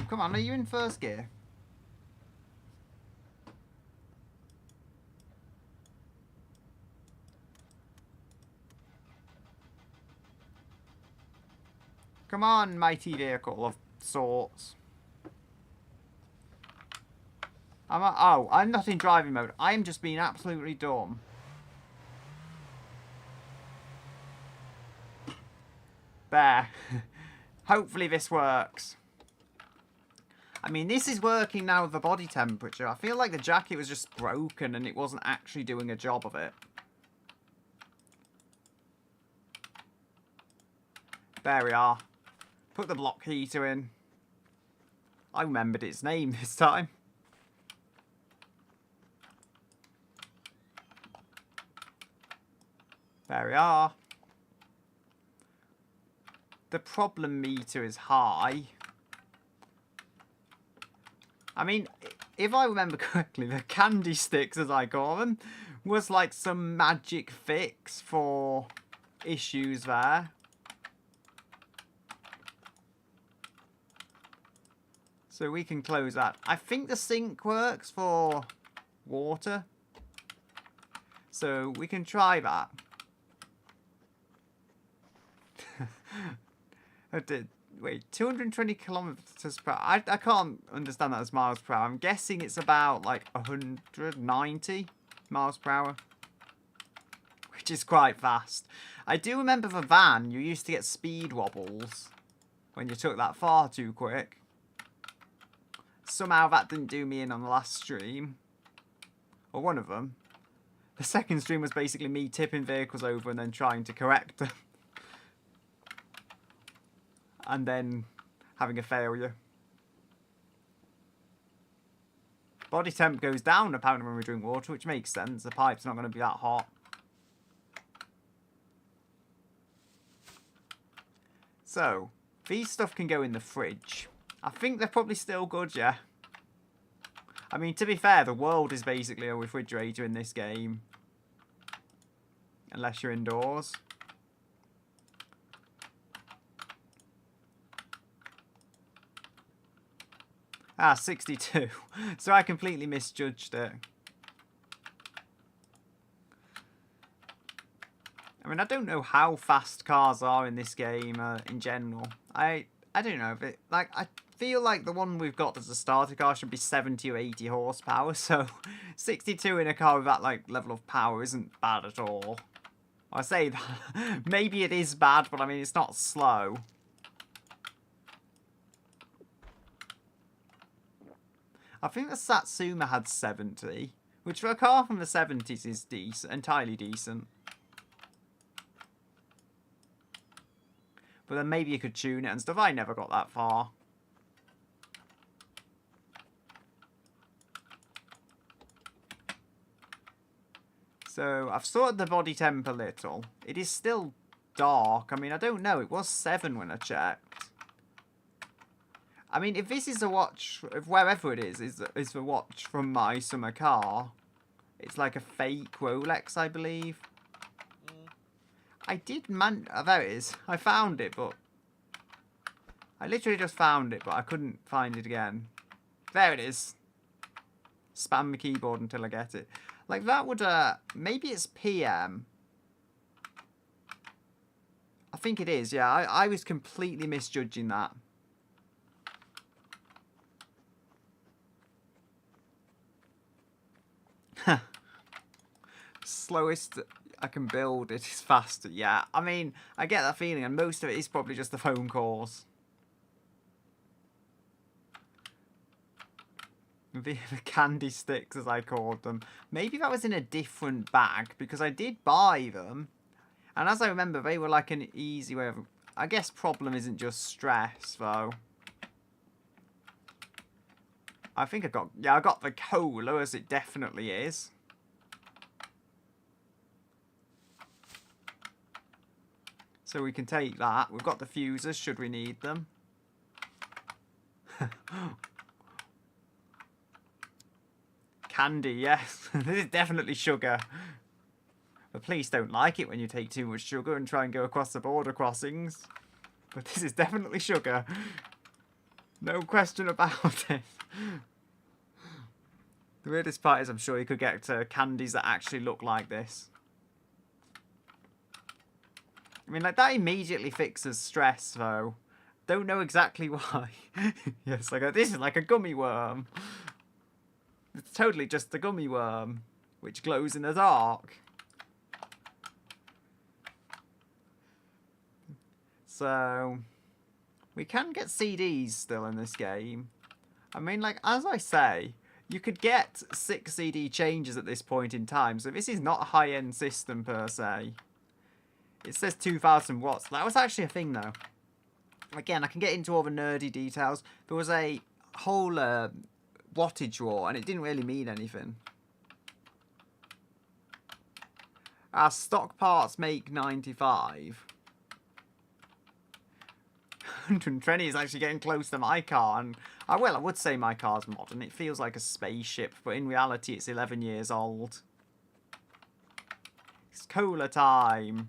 Come on, are you in first gear? Come on, mighty vehicle of sorts. I'm not in driving mode. I'm just being absolutely dumb. There. Hopefully this works. I mean, this is working now with the body temperature. I feel like the jacket was just broken and it wasn't actually doing a job of it. There we are. Put the block heater in. I remembered its name this time. There we are. The problem meter is high. I mean, if I remember correctly, the candy sticks, as I call them, was like some magic fix for issues there. So we can close that. I think the sink works for water. So we can try that. I did. Wait, 220 kilometers per hour. I can't understand that as miles per hour. I'm guessing it's about like 190 miles per hour, which is quite fast. I do remember the van, you used to get speed wobbles when you took that far too quick. Somehow that didn't do me in on the last stream. Or one of them. The second stream was basically me tipping vehicles over and then trying to correct them. And then having a failure. Body temp goes down apparently when we drink water, which makes sense. The pipe's not going to be that hot. So, these stuff can go in the fridge. I think they're probably still good, yeah. I mean, to be fair, the world is basically a refrigerator in this game. Unless you're indoors. Ah, 62. So I completely misjudged it. I mean, I don't know how fast cars are in this game in general. I don't know if it... Like, I feel like the one we've got as a starter car should be 70 or 80 horsepower. So 62 in a car with that like level of power isn't bad at all. I say that. Maybe it is bad, but I mean, it's not slow. I think the Satsuma had 70, which for a car from the 70s is decent, entirely decent. But then maybe you could tune it and stuff. I never got that far. So I've sorted the body temp a little. It is still dark. I mean, I don't know. It was 7 when I checked. I mean, if this is a watch, if wherever it is the watch from my summer car, it's like a fake Rolex, I believe. I did there it is. I found it, but... I literally just found it, but I couldn't find it again. There it is. Spam my keyboard until I get it. Like, that would, maybe it's PM. I think it is, yeah. I was completely misjudging that. Slowest I can build it is faster. Yeah, I mean, I get that feeling, and most of it is probably just the phone calls. The candy sticks, as I called them. Maybe that was in a different bag, because I did buy them. And as I remember, they were like an easy way of... I guess problem isn't just stress, though. I think I got... Yeah, I got the cola, as it definitely is. So we can take that. We've got the fuses, should we need them. Candy, yes. This is definitely sugar. The police don't like it when you take too much sugar and try and go across the border crossings. But this is definitely sugar. No question about it. The weirdest part is I'm sure you could get candies that actually look like this. I mean, like, that immediately fixes stress, though. Don't know exactly why. Yes, this is like a gummy worm. It's totally just a gummy worm, which glows in the dark. So, we can get CDs still in this game. I mean, like, as I say, you could get 6 CD changes at this point in time, so this is not a high-end system per se. It says 2000 watts. That was actually a thing, though. Again, I can get into all the nerdy details. There was a whole wattage war, and it didn't really mean anything. Our stock parts make 95. 120 is actually getting close to my car, and I would say my car's modern. It feels like a spaceship, but in reality it's 11 years old. It's cola time.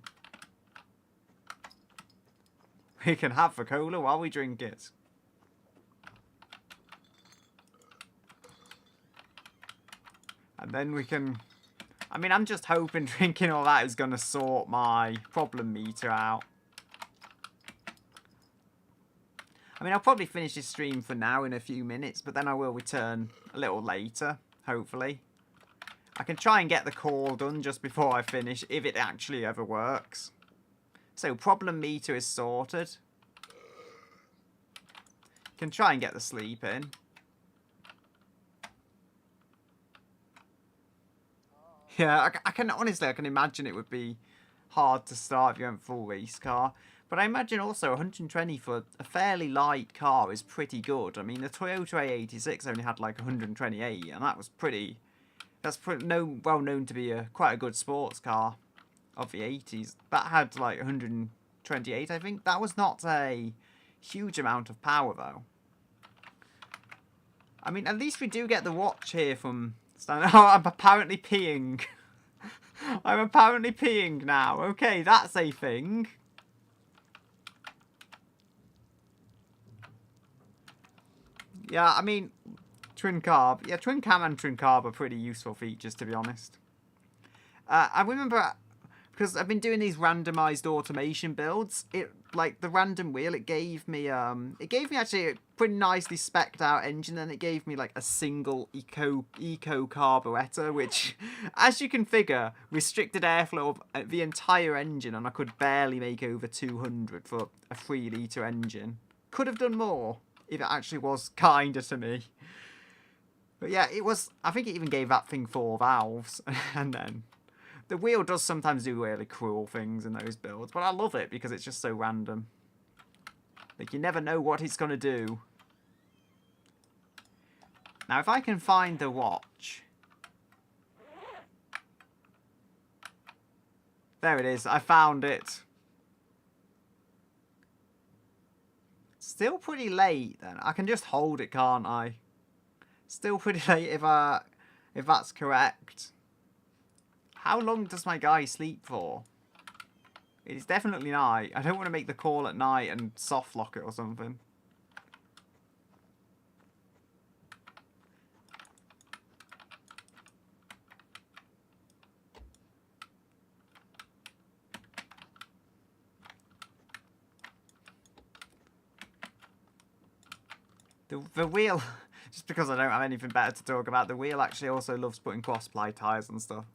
We can have the cola while we drink it. And then we can... I mean, I'm just hoping drinking all that is going to sort my problem meter out. I mean, I'll probably finish this stream for now in a few minutes, but then I will return a little later, hopefully. I can try and get the call done just before I finish, if it actually ever works. So, problem meter is sorted. Can try and get the sleep in. Yeah, I can honestly, I can imagine it would be hard to start if you have a full race car. But I imagine also 120 for a fairly light car is pretty good. I mean, the Toyota A86 only had like 128, and that was pretty... That's well known to be quite a good sports car of the 80s. That had like 128, I think. That was not a huge amount of power, though. I mean, at least we do get the watch here from... Oh, I'm apparently peeing. I'm apparently peeing now. Okay, that's a thing. Yeah, I mean, twin carb. Yeah, twin cam and twin carb are pretty useful features, to be honest. I remember, because I've been doing these randomized automation builds, like the random wheel, it gave me actually a pretty nicely spec'd out engine, and it gave me like a single eco carburetor, which, as you can figure, restricted airflow of the entire engine, and I could barely make over 200 for a 3-litre engine. Could have done more if it actually was kinder to me. But yeah, it was, I think it even gave that thing 4 valves, and then the wheel does sometimes do really cruel things in those builds, but I love it because it's just so random. Like, you never know what it's going to do. Now, if I can find the watch... There it is, I found it. Still pretty late, then. I can just hold it, can't I? Still pretty late if that's correct. How long does my guy sleep for? It's definitely night. I don't want to make the call at night and soft lock it or something. The wheel, just because I don't have anything better to talk about, the wheel actually also loves putting cross-ply tyres and stuff.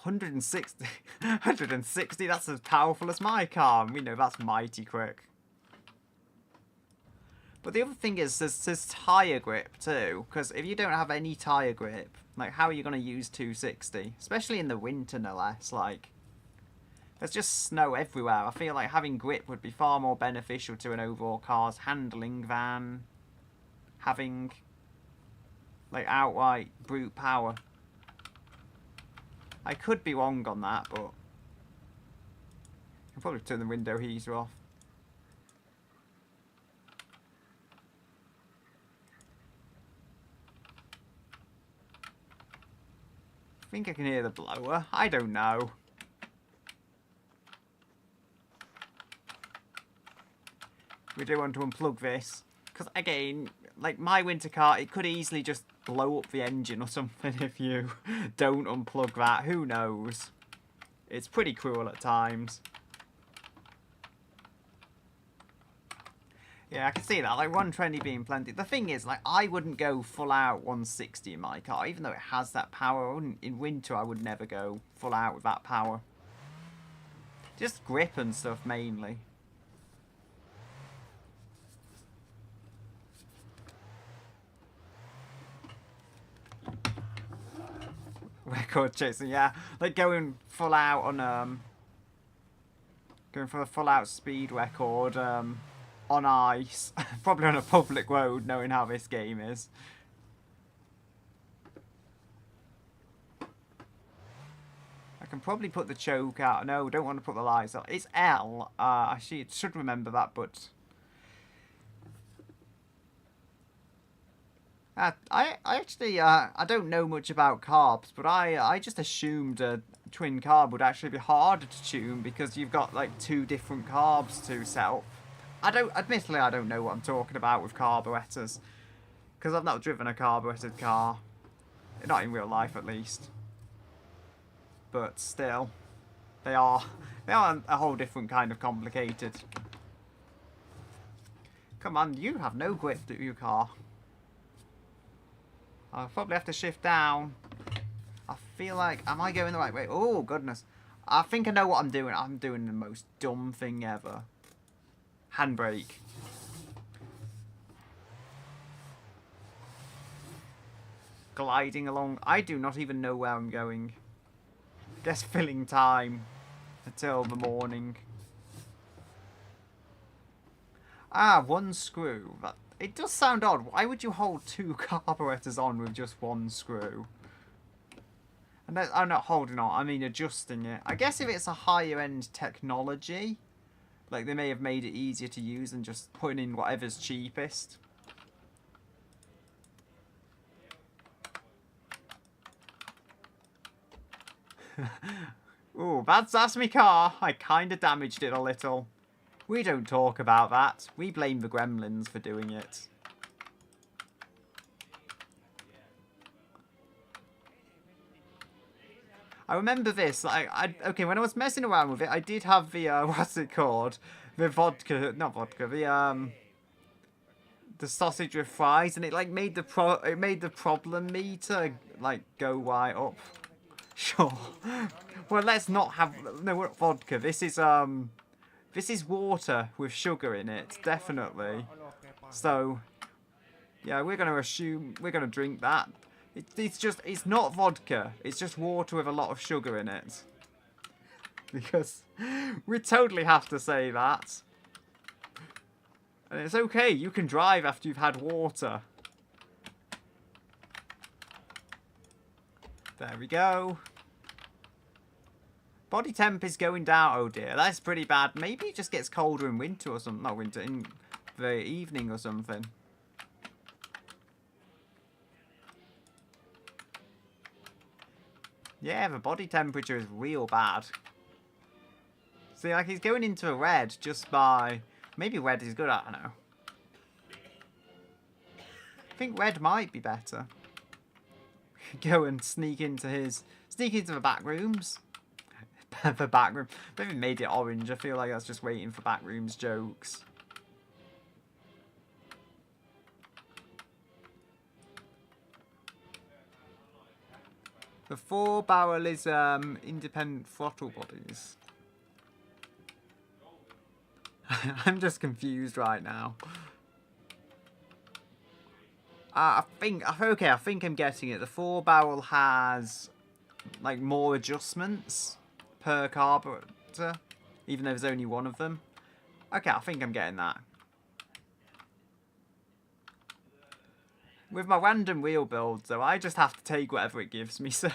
160, 160, that's as powerful as my car, and we know that's mighty quick. But the other thing is, there's tyre grip too, because if you don't have any tyre grip, like, how are you going to use 260? Especially in the winter, no less, like... There's just snow everywhere. I feel like having grip would be far more beneficial to an overall car's handling than having, like, outright brute power. I could be wrong on that, but I'll probably turn the window heater off. I think I can hear the blower. I don't know. We do want to unplug this, because again, like my winter car, it could easily just blow up the engine or something if you don't unplug that. Who knows? It's pretty cruel at times. Yeah, I can see that. Like 120 being plenty. The thing is, like, I wouldn't go full out 160 in my car, even though it has that power. In winter, I would never go full out with that power. Just grip and stuff mainly. Record chasing, yeah. Like going full out on going for a full out speed record on ice. Probably on a public road, knowing how this game is. I can probably put the choke out. No, don't want to put the lights on. It's L. I should remember that, but I actually I don't know much about carbs, but I just assumed a twin carb would actually be harder to tune because you've got like 2 different carbs to set up. Admittedly, I don't know what I'm talking about with carburetors because I've not driven a carbureted car, not in real life at least. But still, they are a whole different kind of complicated. Come on, you have no grip to your car. I'll probably have to shift down. I feel like, am I going the right way? Oh, goodness. I think I know what I'm doing. I'm doing the most dumb thing ever. Handbrake. Gliding along. I do not even know where I'm going. Guess filling time until the morning. Ah, 1 screw. It does sound odd. Why would you hold 2 carburetors on with just 1 screw? And I'm not holding on, I mean adjusting it. I guess if it's a higher end technology, like they may have made it easier to use than just putting in whatever's cheapest. Ooh, that's me car. I kind of damaged it a little. We don't talk about that. We blame the gremlins for doing it. I remember this. Okay, when I was messing around with it, I did have the what's it called? The vodka, not vodka. The sausage with fries, and it like made the problem meter like go right up. Sure. Well, let's not have no vodka. This is water with sugar in it, definitely. So, yeah, we're going to assume we're going to drink that. It's not vodka. It's just water with a lot of sugar in it. Because we totally have to say that. And it's okay. You can drive after you've had water. There we go. Body temp is going down. Oh dear, that's pretty bad. Maybe it just gets colder in winter or something. Not winter, in the evening or something. Yeah, the body temperature is real bad. See, like he's going into a red just by... Maybe red is good, I don't know. I think red might be better. Go and sneak into the back rooms. The back room. Maybe made it orange. I feel like that's just waiting for back rooms jokes. The 4-barrel is independent throttle bodies. I'm just confused right now. I think I'm getting it. The 4-barrel has like more adjustments per carburetor, even though there's only one of them. Okay, I think I'm getting that. With my random wheel builds, though, I just have to take whatever it gives me, so...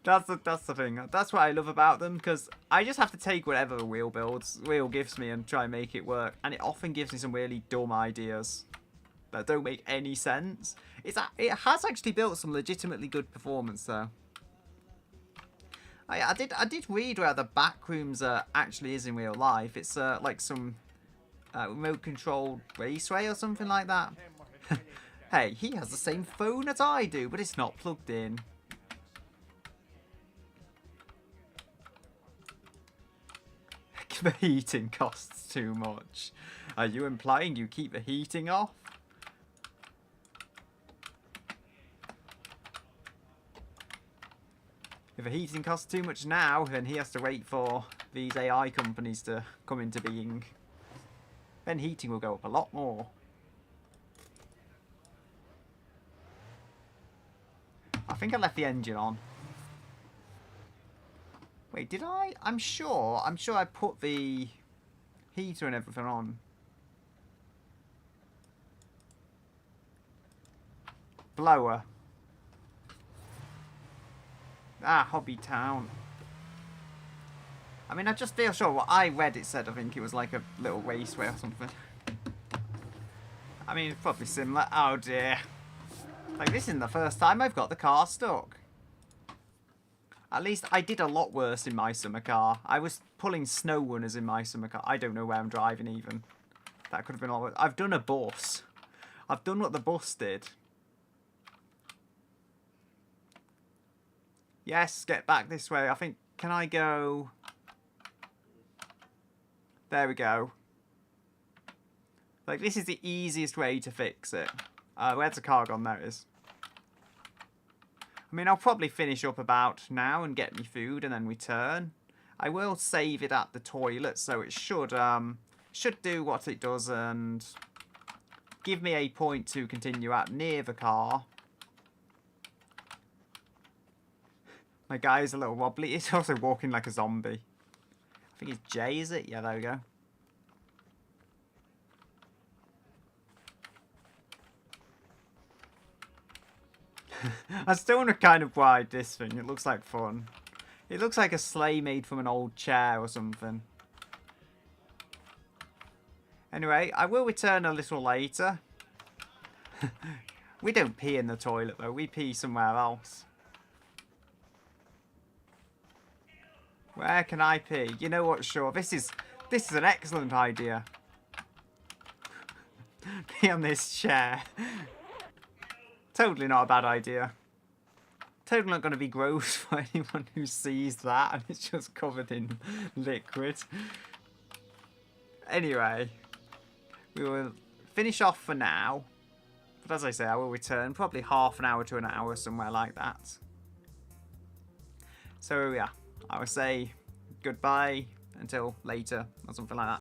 that's the thing. That's what I love about them, because I just have to take whatever the wheel gives me and try and make it work. And it often gives me some really dumb ideas that don't make any sense. It has actually built some legitimately good performance, though. I did read where the backrooms actually is in real life. It's like some remote controlled raceway or something like that. Hey, he has the same phone as I do, but it's not plugged in. The heating costs too much. Are you implying you keep the heating off? If the heating costs too much now, then he has to wait for these AI companies to come into being. Then heating will go up a lot more. I think I left the engine on. Wait, did I? I'm sure I put the heater and everything on. Blower. Ah, Hobby Town. I mean, I just feel sure what I read it said. I think it was like a little raceway or something. I mean, it's probably similar. Oh dear. Like, this isn't the first time I've got the car stuck. At least I did a lot worse in my summer car. I was pulling snow runners in my summer car. I don't know where I'm driving even. That could have been all worse. I've done a bus. I've done what the bus did. Yes, get back this way. I think, can I go? There we go. Like, this is the easiest way to fix it. Where's the car gone? There it is. I mean, I'll probably finish up about now and get me food and then return. I will save it at the toilet, so it should do what it does and give me a point to continue at near the car. My guy is a little wobbly. He's also walking like a zombie. I think it's Jay, is it? Yeah, there we go. I still want to kind of ride this thing. It looks like fun. It looks like a sleigh made from an old chair or something. Anyway, I will return a little later. We don't pee in the toilet though. We pee somewhere else. Where can I pee? You know what, sure. This is an excellent idea. Pee on this chair. Totally not a bad idea. Totally not going to be gross for anyone who sees that and it's just covered in liquid. Anyway, we will finish off for now. But as I say, I will return probably half an hour to an hour, somewhere like that. So yeah, I will say goodbye until later or something like that.